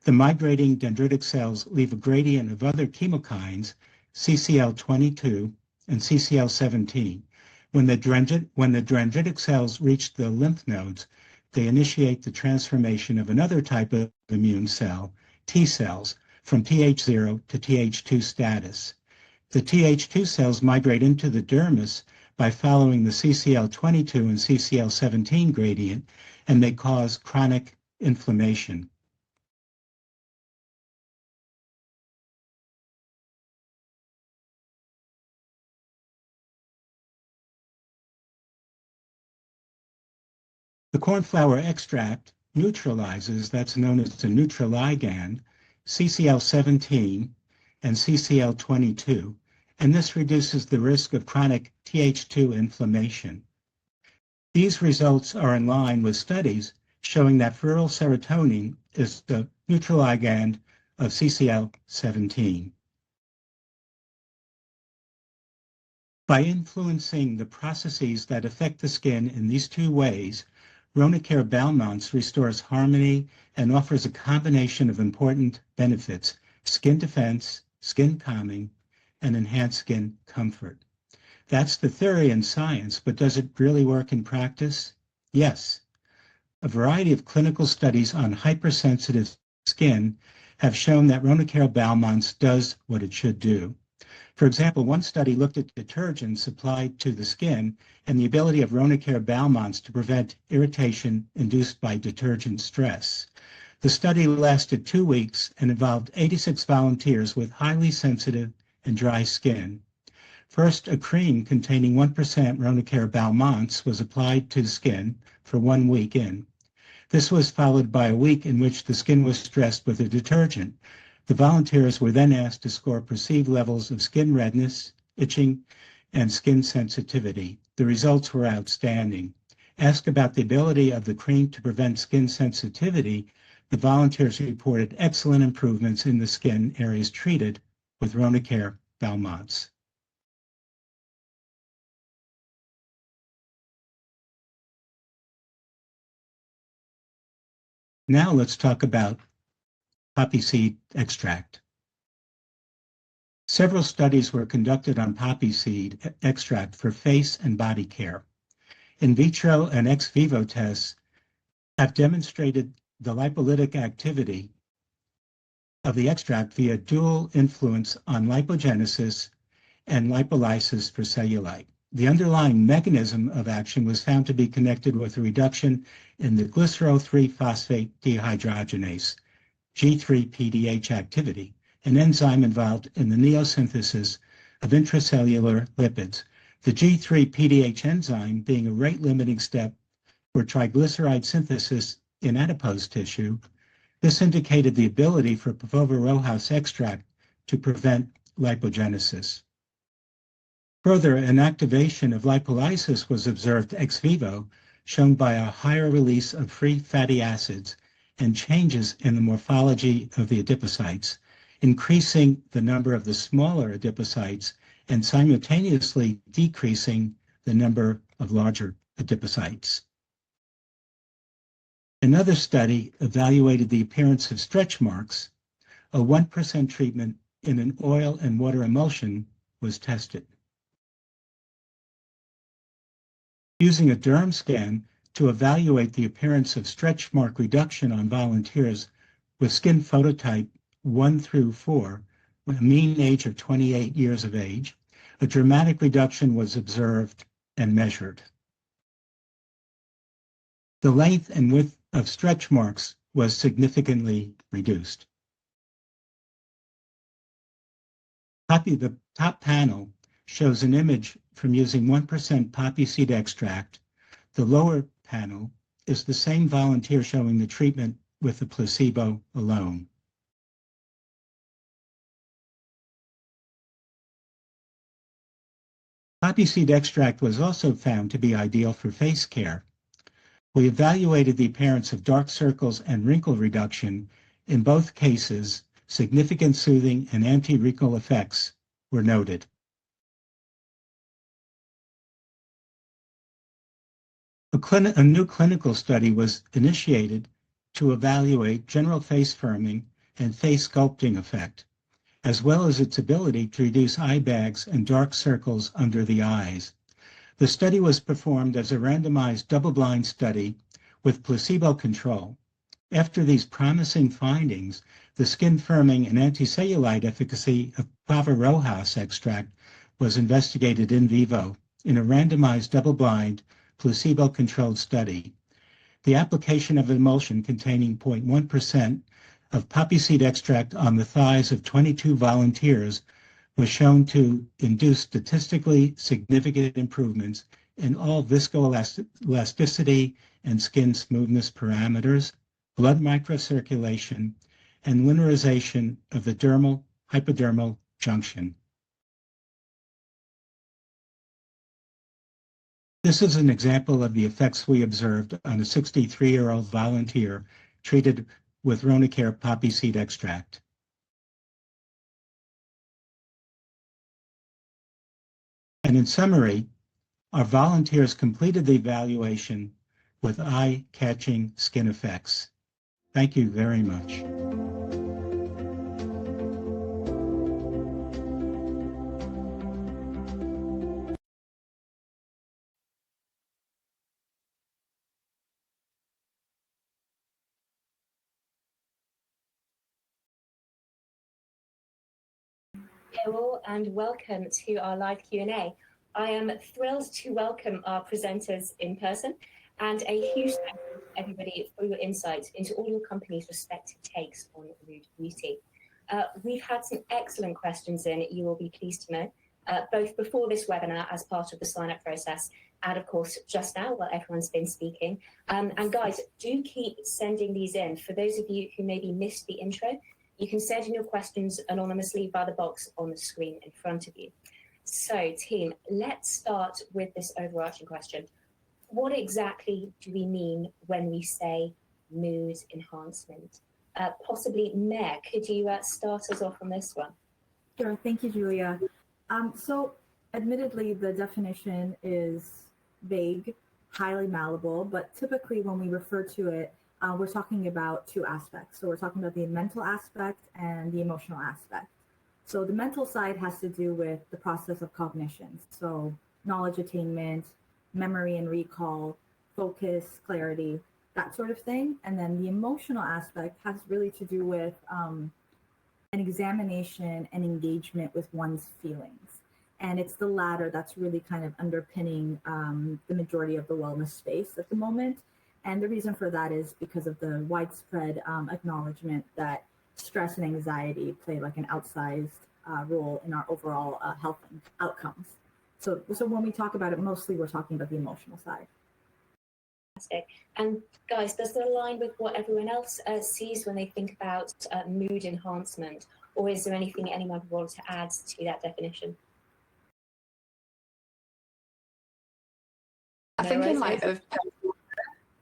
The migrating dendritic cells leave a gradient of other chemokines, CCL22 and CCL17. When the dendritic cells reach the lymph nodes, they initiate the transformation of another type of immune cell, T cells, from Th0 to Th2 status. The Th2 cells migrate into the dermis by following the CCL22 and CCL17 gradient, and they cause chronic inflammation. The cornflower extract neutralizes, that's known as the neutral ligand, CCL17 and CCL22, and this reduces the risk of chronic Th2 inflammation. These results are in line with studies showing that ferulyl serotonin is the neutral ligand of CCL17. By influencing the processes that affect the skin in these two ways, Ronicare Balmonts restores harmony and offers a combination of important benefits: skin defense, skin calming, and enhanced skin comfort. That's the theory and science, but does it really work in practice? Yes. A variety of clinical studies on hypersensitive skin have shown that Ronicare Balmonts does what it should do. For example, one study looked at detergents applied to the skin and the ability of Ronicare Balmonts to prevent irritation induced by detergent stress. The study lasted 2 weeks and involved 86 volunteers with highly sensitive and dry skin. First, a cream containing 1% Ronicare Balmonts was applied to the skin for 1 week in. This was followed by a week in which the skin was stressed with a detergent. The volunteers were then asked to score perceived levels of skin redness, itching, and skin sensitivity. The results were outstanding. Asked about the ability of the cream to prevent skin sensitivity, the volunteers reported excellent improvements in the skin areas treated with Ronacare Valmods. Now let's talk about poppy seed extract. Several studies were conducted on poppy seed extract for face and body care. In vitro and ex vivo tests have demonstrated the lipolytic activity of the extract via dual influence on lipogenesis and lipolysis for cellulite. The underlying mechanism of action was found to be connected with a reduction in the glycerol-3-phosphate dehydrogenase, G3-PDH activity, an enzyme involved in the neosynthesis of intracellular lipids. The G3-PDH enzyme being a rate-limiting step for triglyceride synthesis in adipose tissue, this indicated the ability for Pavova-Rojas extract to prevent lipogenesis. Further, an activation of lipolysis was observed ex vivo, shown by a higher release of free fatty acids and changes in the morphology of the adipocytes, increasing the number of the smaller adipocytes and simultaneously decreasing the number of larger adipocytes. Another study evaluated the appearance of stretch marks. A 1% treatment in an oil and water emulsion was tested. Using a derm scan to evaluate the appearance of stretch mark reduction on volunteers with skin phototype 1 through 4, with a mean age of 28 years of age, a dramatic reduction was observed and measured. The length and width of stretch marks was significantly reduced. The top panel shows an image from using 1% poppy seed extract. The lower panel is the same volunteer showing the treatment with the placebo alone. Poppy seed extract was also found to be ideal for face care. We evaluated the appearance of dark circles and wrinkle reduction. In both cases, significant soothing and anti-wrinkle effects were noted. A new clinical study was initiated to evaluate general face firming and face sculpting effect, as well as its ability to reduce eye bags and dark circles under the eyes. The study was performed as a randomized double-blind study with placebo control. After these promising findings, the skin firming and anticellulite efficacy of Pavova-Rojas extract was investigated in vivo in a randomized double-blind placebo-controlled study. The application of emulsion containing 0.1% of poppy seed extract on the thighs of 22 volunteers was shown to induce statistically significant improvements in all viscoelasticity and skin smoothness parameters, blood microcirculation, and linearization of the dermal-hypodermal junction. This is an example of the effects we observed on a 63-year-old volunteer treated with Ronacare poppy seed extract. And in summary, our volunteers completed the evaluation with eye-catching skin effects. Thank you very much. Hello and welcome to our live Q&A. I am thrilled to welcome our presenters in person and a huge thank you to everybody for your insights into all your company's respective takes on rude beauty. We've had some excellent questions in, you will be pleased to know, both before this webinar as part of the sign-up process and of course just now while everyone's been speaking. And guys, do keep sending these in. For those of you who maybe missed the intro, you can send in your questions anonymously by the box on the screen in front of you. So team, let's start with this overarching question. What exactly do we mean when we say mood enhancement? Possibly Mare, could you start us off on this one? Sure, thank you, Julia. So admittedly, the definition is vague, highly malleable, but typically when we refer to it, we're talking about two aspects. So we're talking about the mental aspect and the emotional aspect. So the mental side has to do with the process of cognition. So knowledge attainment, memory and recall, focus, clarity, that sort of thing. And then the emotional aspect has really to do with an examination and engagement with one's feelings. And it's the latter that's really kind of underpinning the majority of the wellness space at the moment. And the reason for that is because of the widespread acknowledgement that stress and anxiety play like an outsized role in our overall health and outcomes. So when we talk about it, mostly we're talking about the emotional side. Fantastic. And guys, does that align with what everyone else sees when they think about mood enhancement? Or is there anything anyone would want to add to that definition? I think in light of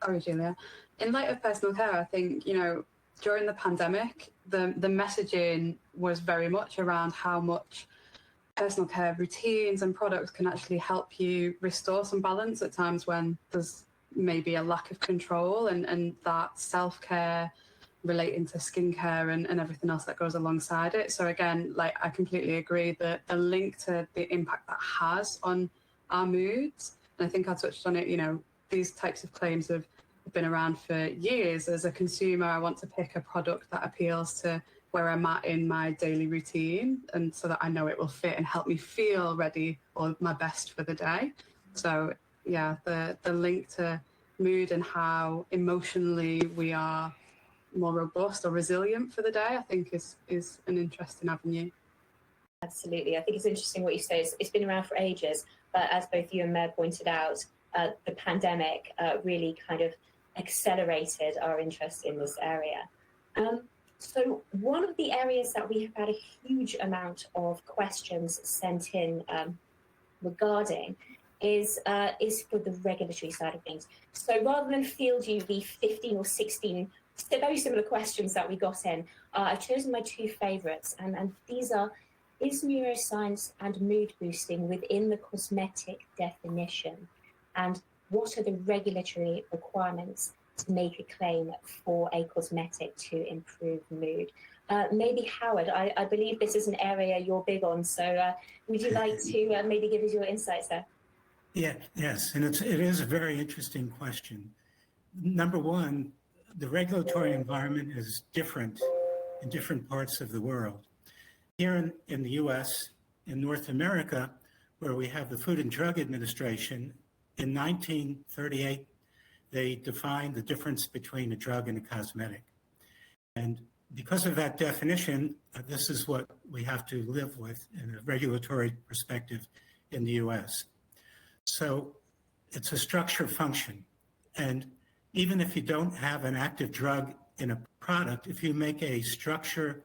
sorry, Julia. In light of personal care, I think, during the pandemic, the messaging was very much around how much personal care routines and products can actually help you restore some balance at times when there's maybe a lack of control, and that self-care relating to skincare and everything else that goes alongside it. So again, I completely agree that the link to the impact that has on our moods, and I think I touched on it, these types of claims have been around for years. As a consumer, I want to pick a product that appeals to where I'm at in my daily routine, and so that I know it will fit and help me feel ready or my best for the day. So yeah, the link to mood and how emotionally we are more robust or resilient for the day, I think is an interesting avenue. Absolutely. I think it's interesting what you say. It's been around for ages, but as both you and Mare pointed out, the pandemic really kind of accelerated our interest in this area. So one of the areas that we have had a huge amount of questions sent in regarding is for the regulatory side of things. So rather than field you the 15 or 16 very similar questions that we got in, I've chosen my two favorites, and these are: is neuroscience and mood boosting within the cosmetic definition? And what are the regulatory requirements to make a claim for a cosmetic to improve mood? Maybe Howard, I believe this is an area you're big on, so would you like to maybe give us your insights there? Yes, and it is a very interesting question. Number one, the regulatory environment is different in different parts of the world. Here in the US, in North America, where we have the Food and Drug Administration, in 1938, they defined the difference between a drug and a cosmetic. And because of that definition, this is what we have to live with in a regulatory perspective in the US. So it's a structure function. And even if you don't have an active drug in a product, if you make a structure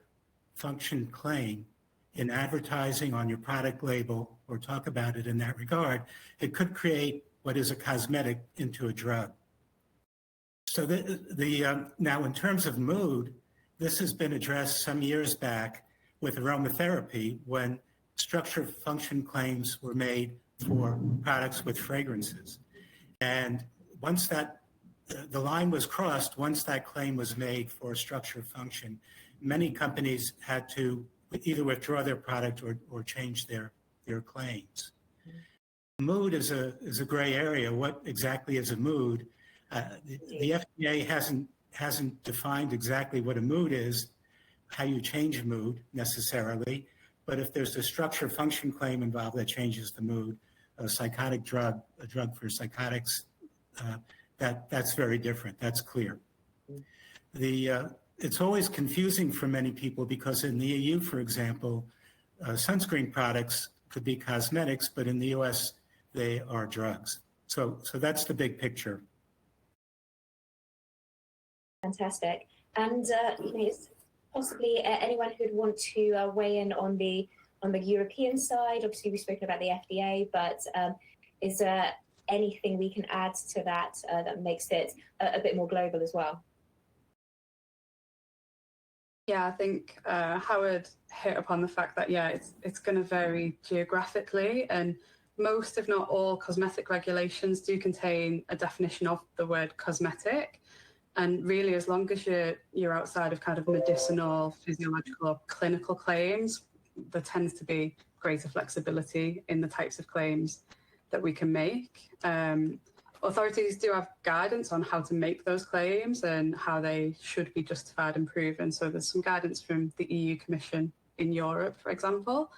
function claim in advertising on your product label or talk about it in that regard, it could create what is a cosmetic into a drug. So now in terms of mood, this has been addressed some years back with aromatherapy when structure function claims were made for products with fragrances. And once the line was crossed, once that claim was made for structure function, many companies had to either withdraw their product or change their claims. Mood is a gray area. What exactly is a mood? The FDA hasn't defined exactly what a mood is, how you change mood necessarily, but if there's a structure function claim involved that changes the mood, a psychotic drug, a drug for psychotics, that's very different. That's clear. It's always confusing for many people because in the EU, for example, sunscreen products could be cosmetics, but in the US, they are drugs. So that's the big picture. Fantastic. And possibly anyone who'd want to weigh in on the on the European side? Obviously, we've spoken about the FDA, but is there anything we can add to that that makes it a bit more global as well? Yeah, I think Howard hit upon the fact that, yeah, it's going to vary geographically, and most, if not all, cosmetic regulations do contain a definition of the word cosmetic. And really, as long as you're outside of kind of medicinal, physiological, or clinical claims, there tends to be greater flexibility in the types of claims that we can make. Authorities do have guidance on how to make those claims and how they should be justified and proven. So there's some guidance from the EU Commission in Europe, for example.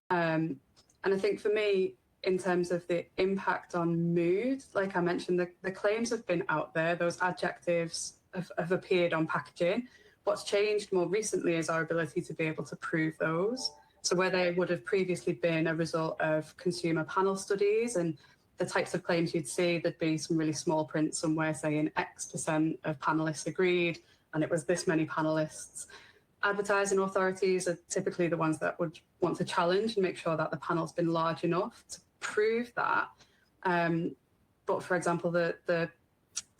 And I think for me, in terms of the impact on mood, like I mentioned, the claims have been out there. Those adjectives have appeared on packaging. What's changed more recently is our ability to be able to prove those. So where they would have previously been a result of consumer panel studies and the types of claims you'd see, there'd be some really small print somewhere saying X% of panelists agreed, and it was this many panelists. Advertising authorities are typically the ones that would want to challenge and make sure that the panel's been large enough to prove that. But for example, the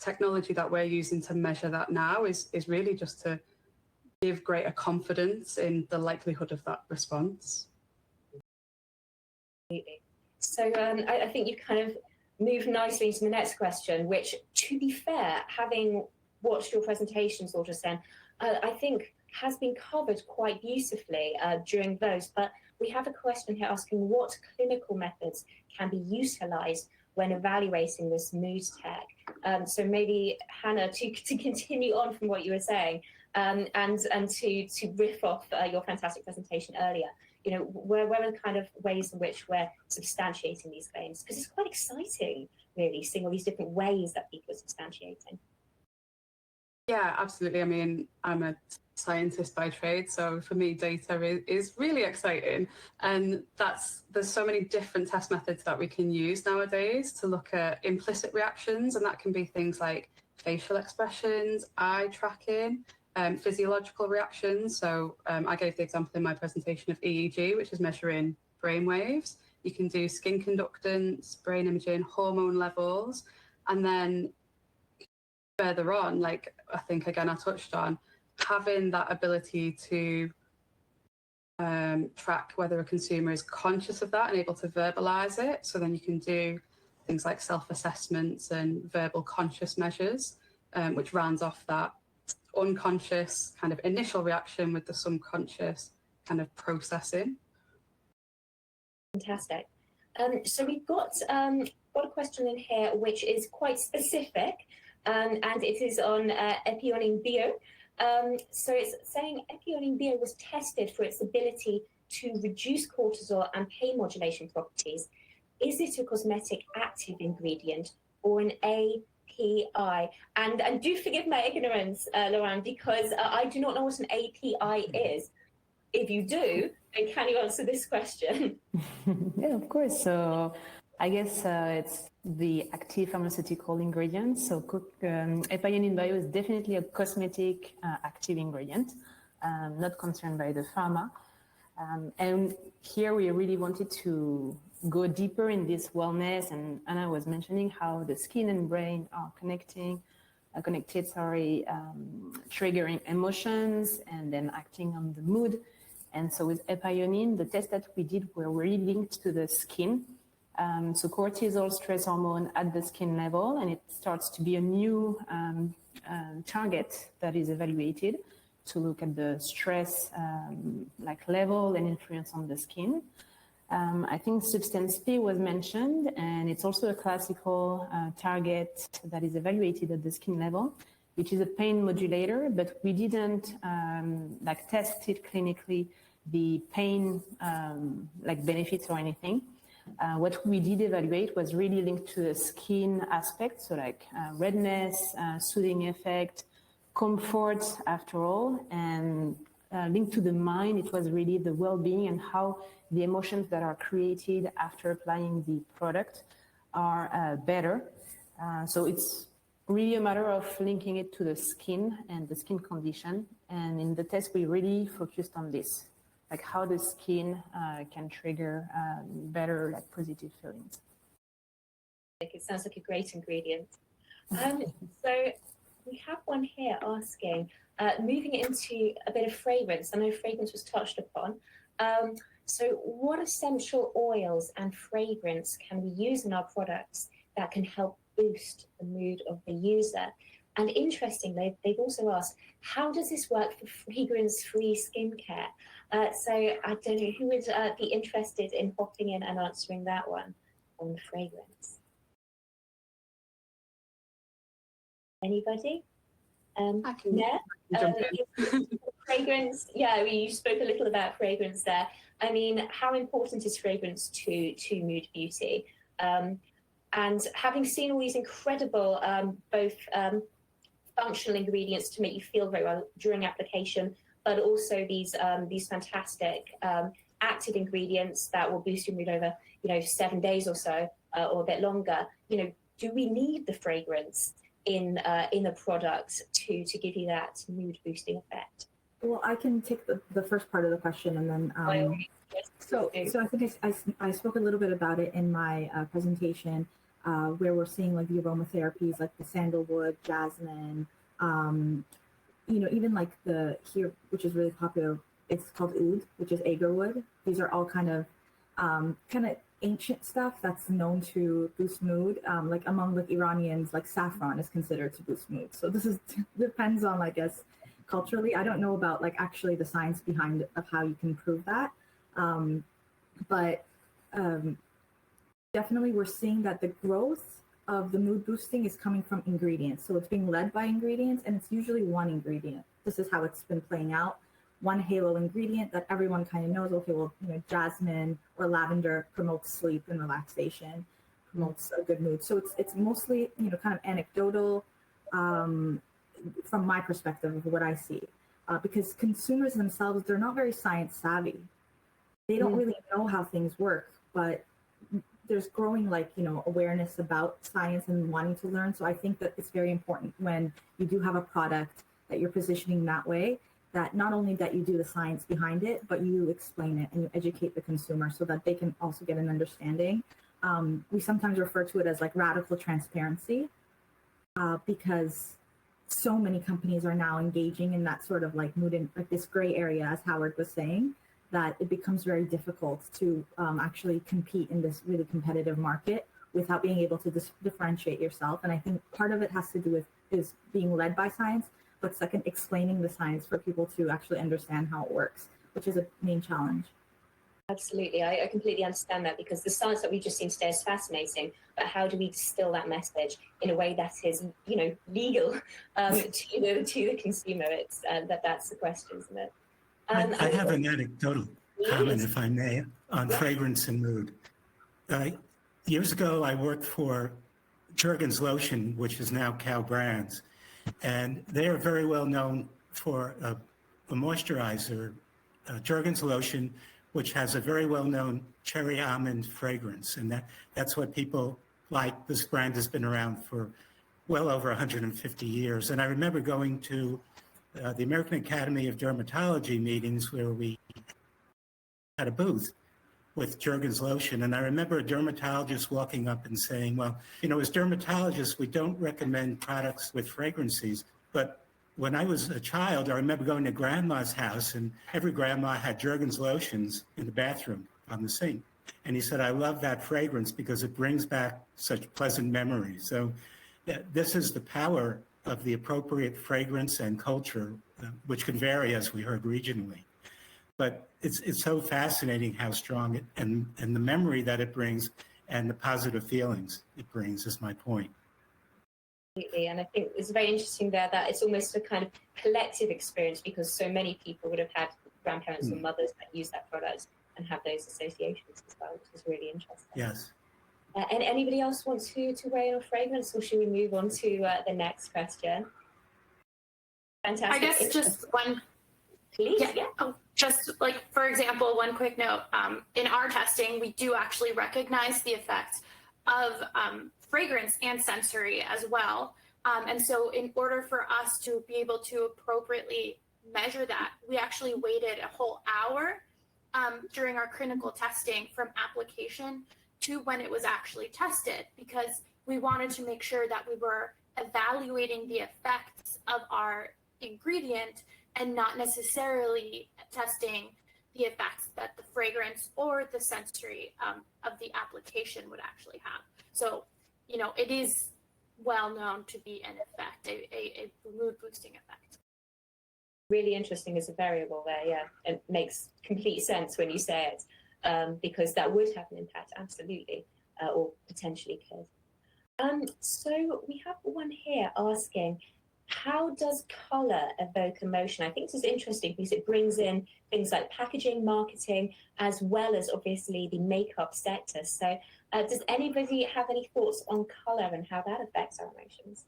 technology that we're using to measure that now is really just to give greater confidence in the likelihood of that response. So I think you kind of moved nicely into the next question, which, to be fair, having watched your presentation sort of then, I think has been covered quite beautifully during those. But we have a question here asking what clinical methods can be utilized when evaluating this mood tech. So maybe, Hannah, to continue on from what you were saying, and to riff off your fantastic presentation earlier, you know, where are the kind of ways in which we're substantiating these claims? Because it's quite exciting, really, seeing all these different ways that people are substantiating. Yeah, absolutely. I mean, I'm a scientist by trade, so for me, data is really exciting. And there's so many different test methods that we can use nowadays to look at implicit reactions, and that can be things like facial expressions, eye tracking, physiological reactions. So I gave the example in my presentation of EEG, which is measuring brain waves. You can do skin conductance, brain imaging, hormone levels, and then further on, like I think again I touched on, having that ability to track whether a consumer is conscious of that and able to verbalize it. So then you can do things like self-assessments and verbal conscious measures, which rounds off that unconscious kind of initial reaction with the subconscious kind of processing. Fantastic. So we've got a question in here which is quite specific, and it is on Epionin Bio. So it's saying Epionin Bio was tested for its ability to reduce cortisol and pain modulation properties. Is it a cosmetic active ingredient or an API? And do forgive my ignorance, Laurent, because I do not know what an API is. If you do, then can you answer this question? Yeah, of course. So I guess it's the active pharmaceutical ingredient. So Epionin Bio is definitely a cosmetic active ingredient, not concerned by the pharma. And here we really wanted to go deeper in this wellness, and Anna was mentioning how the skin and brain are connected, triggering emotions and then acting on the mood. And so with Epionin, the tests that we did were really linked to the skin. So cortisol, stress hormone at the skin level, and it starts to be a new target that is evaluated to look at the stress like level and influence on the skin. I think substance P was mentioned, and it's also a classical target that is evaluated at the skin level, which is a pain modulator, but we didn't like test it clinically, the pain like benefits or anything. What we did evaluate was really linked to the skin aspect, so like redness, soothing effect, comfort after all, and linked to the mind, it was really the well-being and how the emotions that are created after applying the product are better. So it's really a matter of linking it to the skin and the skin condition. And in the test, we really focused on this. like how the skin can trigger better like positive feelings. It sounds like a great ingredient. So we have one here asking, moving into a bit of fragrance. I know fragrance was touched upon. So what essential oils and fragrance can we use in our products that can help boost the mood of the user? And interestingly, they've also asked, how does this work for fragrance-free skincare? So I don't know, who would be interested in popping in and answering that one on fragrance? Anybody? I can Yeah. jump in. Fragrance. Yeah, I mean, you spoke a little about fragrance there. I mean, how important is fragrance to mood beauty? And having seen all these incredible both functional ingredients to make you feel very well during application, but also these fantastic active ingredients that will boost your mood over 7 days or so, or a bit longer. Do we need the fragrance in a product to give you that mood boosting effect? Well, I can take the first part of the question, and then so I think I spoke a little bit about it in my presentation, where we're seeing like the aromatherapies, like the sandalwood, jasmine, even like here, which is really popular, it's called oud, which is agarwood. These are all kind of ancient stuff that's known to boost mood. Like among the Iranians, like saffron is considered to boost mood. So this depends on, I guess, culturally. I don't know about like actually the science behind of how you can prove that. But definitely we're seeing that the growth of the mood boosting is coming from ingredients. So it's being led by ingredients, and it's usually one ingredient. This is how it's been playing out. One halo ingredient that everyone kind of knows, okay, well, jasmine or lavender promotes sleep and relaxation, promotes a good mood. So it's mostly, kind of anecdotal from my perspective of what I see, because consumers themselves, they're not very science savvy. They don't really know how things work, but there's growing awareness about science and wanting to learn. So I think that it's very important when you do have a product that you're positioning that way, that not only that you do the science behind it, but you explain it and you educate the consumer so that they can also get an understanding. We sometimes refer to it as like radical transparency, because so many companies are now engaging in that sort of like mood and like this gray area, as Howard was saying, that it becomes very difficult to actually compete in this really competitive market without being able to differentiate yourself. And I think part of it has to do with is being led by science, but second, explaining the science for people to actually understand how it works, which is a main challenge. Absolutely, I completely understand that, because the science that we've just seen today is fascinating, but how do we distill that message in a way that is, legal to the consumer? It's that's the question, isn't it? I have an anecdotal comment, if I may, on fragrance and mood. Years ago, I worked for Jergens Lotion, which is now Cow Brands, and they are very well known for a moisturizer, Jergens Lotion, which has a very well-known cherry almond fragrance, and that's what people like. This brand has been around for well over 150 years, and I remember going to the American Academy of Dermatology meetings where we had a booth with Jergens Lotion, and I remember a dermatologist walking up and saying, well, as dermatologists, we don't recommend products with fragrances, but when I was a child, I remember going to grandma's house, and every grandma had Jergens lotions in the bathroom on the sink. And he said, I love that fragrance because it brings back such pleasant memories. So this is the power of the appropriate fragrance and culture, which can vary, as we heard, regionally. But it's so fascinating how strong it and the memory that it brings and the positive feelings it brings is my point. Absolutely, and I think it's very interesting there that it's almost a kind of collective experience, because so many people would have had grandparents or mothers that use that product and have those associations as well, which is really interesting. Yes. And anybody else want to weigh in on fragrance, or should we move on to the next question? Fantastic. I guess just one. Please, yeah. Oh, just like, for example, one quick note. In our testing, we do actually recognize the effects of fragrance and sensory as well. And so in order for us to be able to appropriately measure that, we actually waited a whole hour during our clinical testing from application to when it was actually tested, because we wanted to make sure that we were evaluating the effects of our ingredient and not necessarily testing the effects that the fragrance or the sensory of the application would actually have. So, you know, it is well known to be an effect, a mood boosting effect. Really interesting as a variable there, yeah. It makes complete sense when you say it, because that would have an impact, absolutely, or potentially could. So we have one here asking, how does colour evoke emotion? I think this is interesting because it brings in things like packaging, marketing, as well as obviously the makeup sector. So does anybody have any thoughts on colour and how that affects our emotions?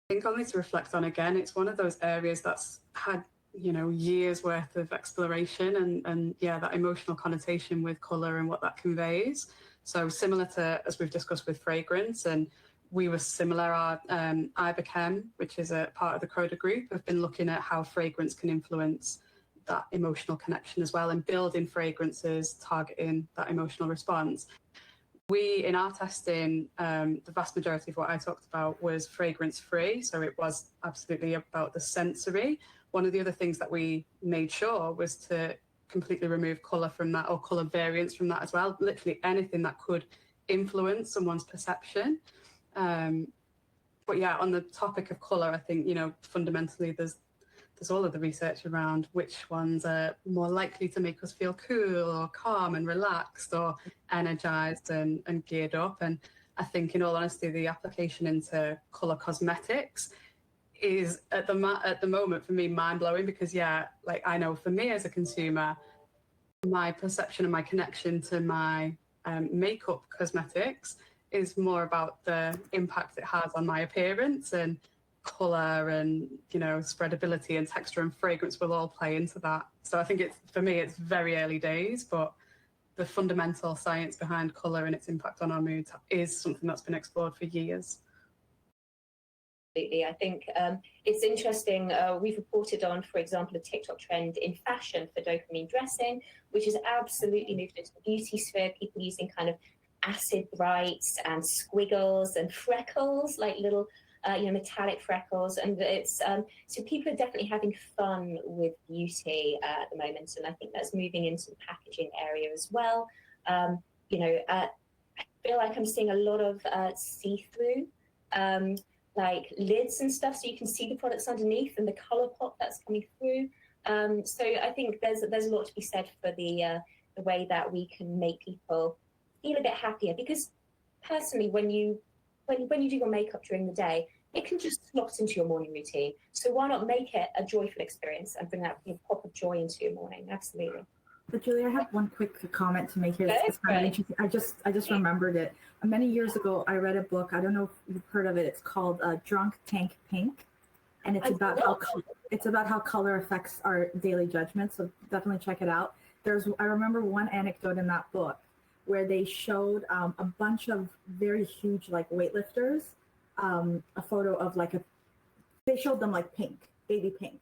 I think on this to reflect on again, it's one of those areas that's had, you know, years worth of exploration and yeah, that emotional connotation with colour and what that conveys. So similar to, as we've discussed with fragrance, and we were similar, our Iberchem, which is a part of the Croda group, have been looking at how fragrance can influence that emotional connection as well, and building fragrances targeting that emotional response. We, in our testing, the vast majority of what I talked about was fragrance-free, so it was absolutely about the sensory. One of the other things that we made sure was to completely remove colour from that, or colour variants from that as well, literally anything that could influence someone's perception. But yeah, on the topic of colour, I think, you know, fundamentally there's all of the research around which ones are more likely to make us feel cool or calm and relaxed or energized and geared up. And I think, in all honesty, the application into colour cosmetics is at the moment for me mind-blowing, because yeah, like I know for me as a consumer, my perception and my connection to my makeup cosmetics is more about the impact it has on my appearance, and colour and, you know, spreadability and texture and fragrance will all play into that. So I think it's, for me, it's very early days, but the fundamental science behind colour and its impact on our moods is something that's been explored for years. I think it's interesting. We've reported on, for example, a TikTok trend in fashion for dopamine dressing, which has absolutely moved into the beauty sphere. People using kind of acid brights and squiggles and freckles, like little metallic freckles, and it's so people are definitely having fun with beauty at the moment, and I think that's moving into the packaging area as well. I feel like I'm seeing a lot of see-through like lids and stuff, so you can see the products underneath and the color pop that's coming through. So I think there's a lot to be said for the way that we can make people feel a bit happier, because personally, when you do your makeup during the day, it can just slot into your morning routine. So why not make it a joyful experience and bring that pop of joy into your morning? Absolutely. But Julie, I have one quick comment to make here. It's kind of interesting. I just remembered it. Many years ago, I read a book. I don't know if you've heard of it. It's called Drunk Tank Pink, and it's about how color affects our daily judgment. So definitely check it out. I remember one anecdote in that book where they showed a bunch of very huge like weightlifters, a photo of they showed them like pink, baby pink,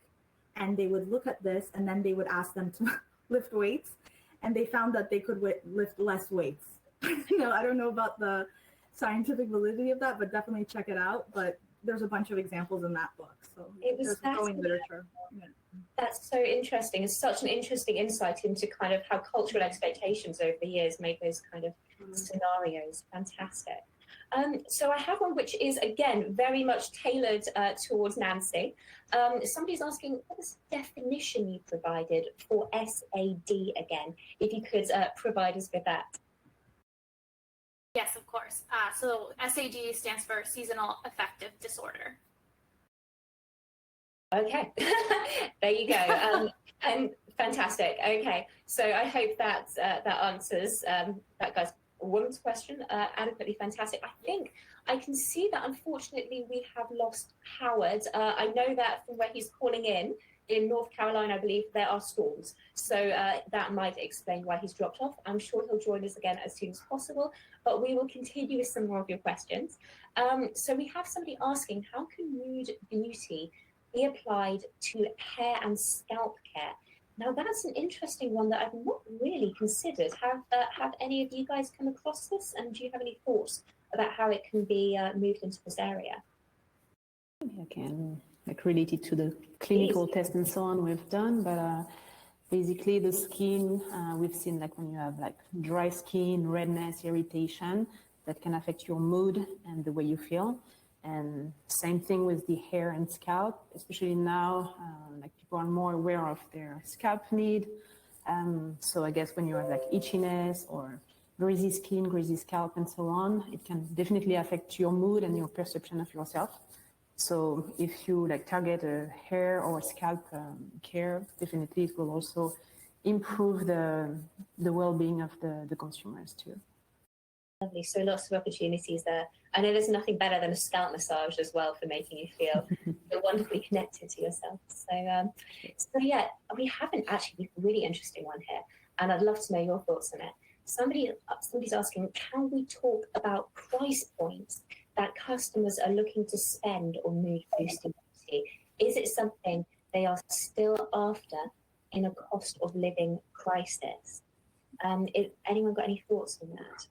and they would look at this and then they would ask them to lift weights, and they found that they could lift less weights. I don't know about the scientific validity of that, but definitely check it out. But there's a bunch of examples in that book. So it was growing literature. Yeah. That's so interesting. It's such an interesting insight into kind of how cultural expectations over the years made those kind of scenarios. Fantastic. So I have one which is, again, very much tailored towards Nancy. Somebody's asking, what was the definition you provided for SAD again? If you could provide us with that. Yes, of course. So SAD stands for Seasonal Affective Disorder. Okay, there you go. And fantastic. Okay, so I hope that that answers that guy's woman's question adequately. Fantastic. I think I can see that unfortunately we have lost Howard. I know that from where he's calling in North Carolina, I believe there are storms. So that might explain why he's dropped off. I'm sure he'll join us again as soon as possible, but we will continue with some more of your questions. So we have somebody asking, how can mood beauty be applied to hair and scalp care. Now that's an interesting one that I've not really considered. Have any of you guys come across this, and do you have any thoughts about how it can be moved into this area? I can related to the clinical test and so on we've done, but basically the skin, we've seen like when you have like dry skin, redness, irritation, that can affect your mood and the way you feel. And same thing with the hair and scalp, especially now, like people are more aware of their scalp need. So I guess when you have like itchiness or greasy skin, greasy scalp, and so on, it can definitely affect your mood and your perception of yourself. So if you like target a hair or scalp care, definitely it will also improve the well-being of the consumers too. Lovely. So lots of opportunities there. I know there's nothing better than a scalp massage as well for making you feel wonderfully connected to yourself. So yeah, we have a really interesting one here, and I'd love to know your thoughts on it. Somebody's asking, can we talk about price points that customers are looking to spend on mood boosting beauty? Is it something they are still after in a cost of living crisis? Anyone got any thoughts on that?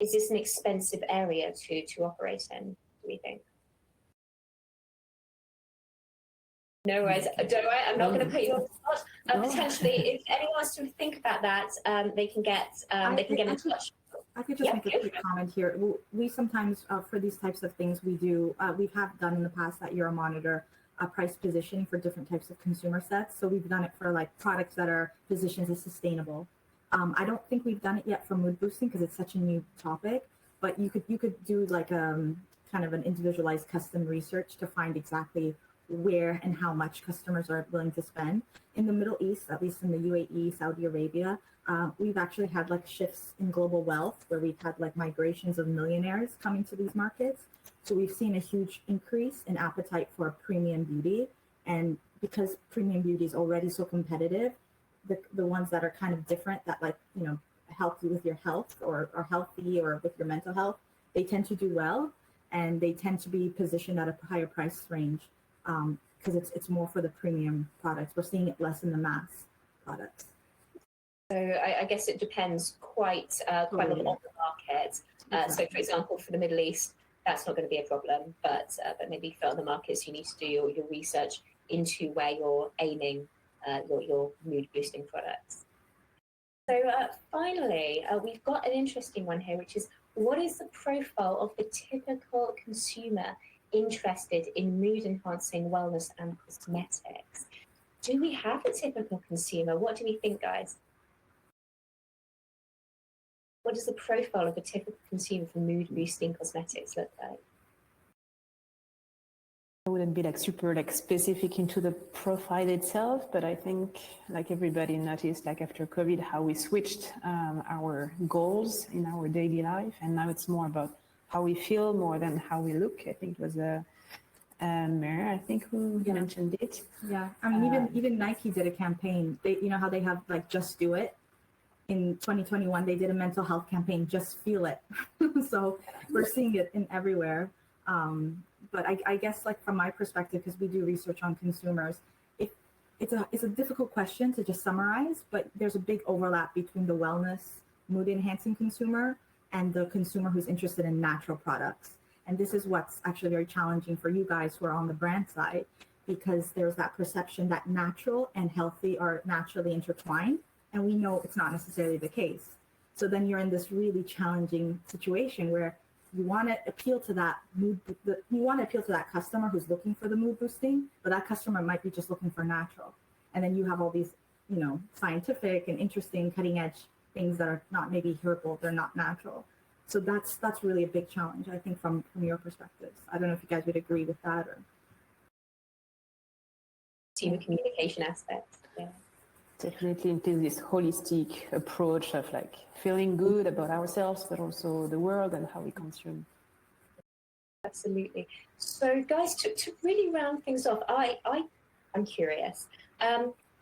Is this an expensive area to operate in, do we think? No worries, don't worry, I'm not going to put you on the spot. Potentially, if anyone wants to think about that, they can get in touch. I could just make a quick comment here. We sometimes, for these types of things, we have done in the past that Euromonitor price positioning for different types of consumer sets. So we've done it for like products that are positioned as sustainable. I don't think we've done it yet for mood boosting because it's such a new topic, but you could do like kind of an individualized custom research to find exactly where and how much customers are willing to spend. In the Middle East, at least in the UAE, Saudi Arabia, we've actually had like shifts in global wealth where we've had like migrations of millionaires coming to these markets. So we've seen a huge increase in appetite for premium beauty. And because premium beauty is already so competitive, the ones that are kind of different, that like, you know, help you with your health or are healthy or with your mental health, they tend to do well, and they tend to be positioned at a higher price range because it's more for the premium products. We're seeing it less in the mass products. So I guess it depends quite a lot on the market. So for example, for the Middle East, that's not going to be a problem, but maybe for other markets, you need to do your research into where you're aiming your mood boosting products. So finally, we've got an interesting one here, which is, what is the profile of the typical consumer interested in mood enhancing wellness and cosmetics? Do we have a typical consumer? What do we think, guys? What does the profile of a typical consumer for mood boosting cosmetics look like? I wouldn't be like super like specific into the profile itself, but I think like everybody noticed like after COVID how we switched our goals in our daily life, and now it's more about how we feel more than how we look. I think it was Mare, I think, who mentioned it. Yeah, I mean even Nike did a campaign. They, you know how they have like Just Do It. In 2021, they did a mental health campaign, Just Feel It. So we're seeing it in everywhere. But I guess like from my perspective, because we do research on consumers, it's a difficult question to just summarize, but there's a big overlap between the wellness, mood enhancing consumer and the consumer who's interested in natural products. And this is what's actually very challenging for you guys who are on the brand side, because there's that perception that natural and healthy are naturally intertwined. And we know it's not necessarily the case. So then you're in this really challenging situation where you want to appeal to that customer who's looking for the mood boosting, but that customer might be just looking for natural. And then you have all these, you know, scientific and interesting cutting edge things that are not maybe herbal, they're not natural. So that's really a big challenge, I think, from your perspectives. I don't know if you guys would agree with that or. Team communication aspects, yeah. Definitely into this holistic approach of like feeling good about ourselves, but also the world and how we consume. Absolutely. So guys, to really round things off, I'm curious.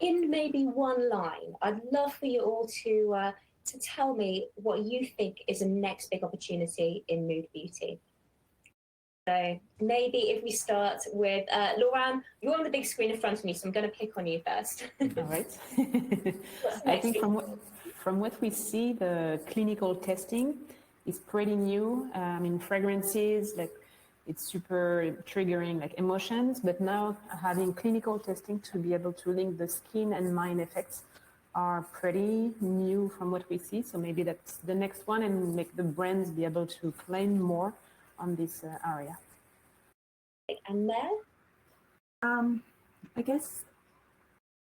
In maybe one line, I'd love for you all to tell me what you think is the next big opportunity in mood beauty. So maybe if we start with Laurent, you're on the big screen in front of me, so I'm going to pick on you first. All right. I think from what we see, the clinical testing is pretty new. In fragrances, like it's super triggering like emotions, but now having clinical testing to be able to link the skin and mind effects are pretty new from what we see. So maybe that's the next one and make the brands be able to claim more on this area. And Mel? I guess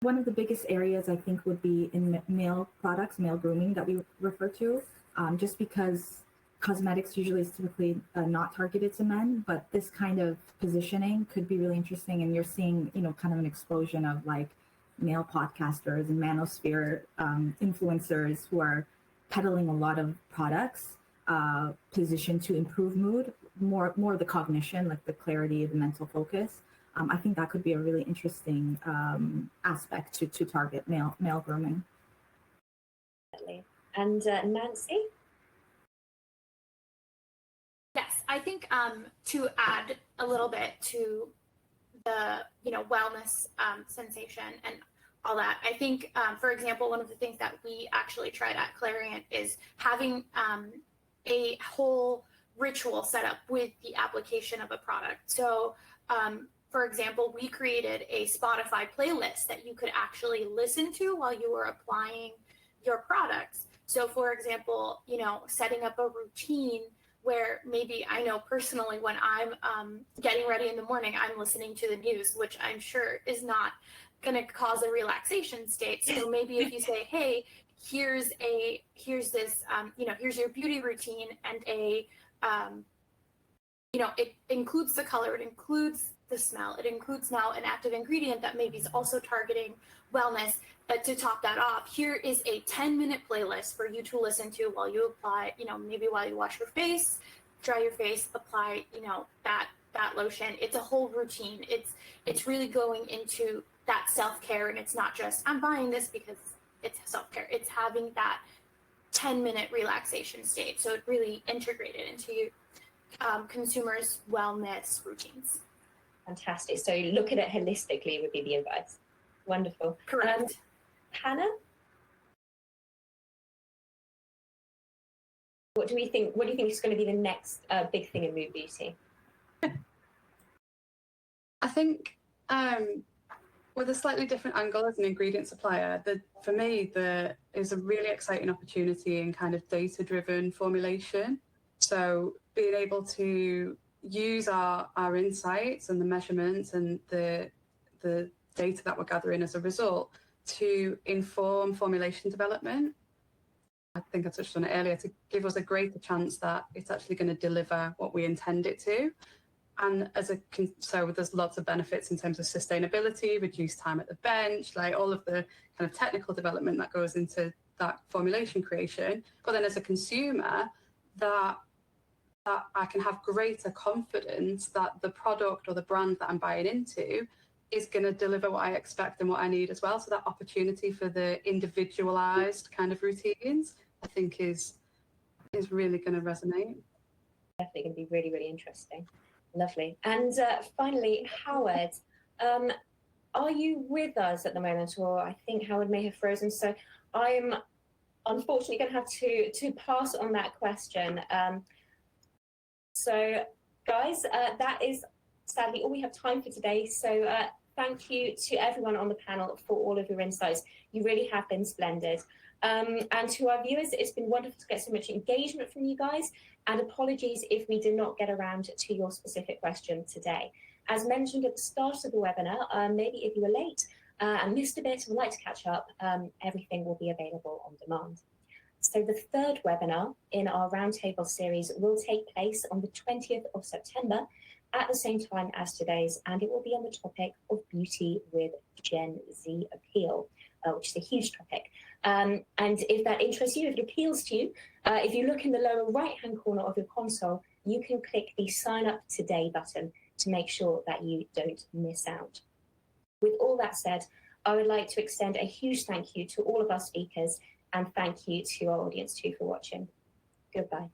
one of the biggest areas I think would be in male products, male grooming that we refer to, just because cosmetics usually is typically not targeted to men, but this kind of positioning could be really interesting. And you're seeing, kind of an explosion of like male podcasters and manosphere influencers who are peddling a lot of products positioned to improve mood, more of the cognition, like the clarity, the mental focus. I think that could be a really interesting aspect to target male grooming. And Nancy? Yes, I think to add a little bit to the wellness sensation and all that, I think for example, one of the things that we actually tried at Clariant is having a whole ritual set up with the application of a product. So for example, we created a Spotify playlist that you could actually listen to while you were applying your products. So for example, setting up a routine where maybe I know personally when I'm getting ready in the morning, I'm listening to the news, which I'm sure is not going to cause a relaxation state. So maybe if you say, hey, here's this, here's your beauty routine, and it includes the color, it includes the smell, it includes now an active ingredient that maybe is also targeting wellness. But to top that off, here is a 10-minute playlist for you to listen to while you apply, maybe while you wash your face, dry your face, apply, that lotion. It's a whole routine. It's really going into that self-care, and it's not just I'm buying this because it's self-care. It's having that 10-minute relaxation state. So it really integrated into your consumers' wellness routines. Fantastic. So look at it holistically would be the advice. Wonderful. Correct. Hannah? What do you think is going to be the next big thing in mood beauty? I think with a slightly different angle as an ingredient supplier, for me, there is a really exciting opportunity in kind of data-driven formulation. So being able to use our insights and the measurements and the data that we're gathering as a result to inform formulation development. I think I touched on it earlier, to give us a greater chance that it's actually going to deliver what we intend it to. And so there's lots of benefits in terms of sustainability, reduced time at the bench, like all of the kind of technical development that goes into that formulation creation. But then as a consumer, that I can have greater confidence that the product or the brand that I'm buying into is going to deliver what I expect and what I need as well. So that opportunity for the individualized kind of routines, I think is really going to resonate. Definitely going to be really, really interesting. Lovely. And finally, Howard, are you with us at the moment? Or I think Howard may have frozen. So I'm unfortunately going to have to pass on that question. So guys, that is sadly all we have time for today. So thank you to everyone on the panel for all of your insights. You really have been splendid. And to our viewers, it's been wonderful to get so much engagement from you guys. And apologies if we did not get around to your specific question today. As mentioned at the start of the webinar, maybe if you were late and missed a bit and would like to catch up, everything will be available on demand. So the third webinar in our roundtable series will take place on the 20th of September at the same time as today's, and it will be on the topic of beauty with Gen Z appeal, which is a huge topic. And if that interests you, if it appeals to you, if you look in the lower right-hand corner of your console, you can click the Sign Up Today button to make sure that you don't miss out. With all that said, I would like to extend a huge thank you to all of our speakers, and thank you to our audience too for watching. Goodbye.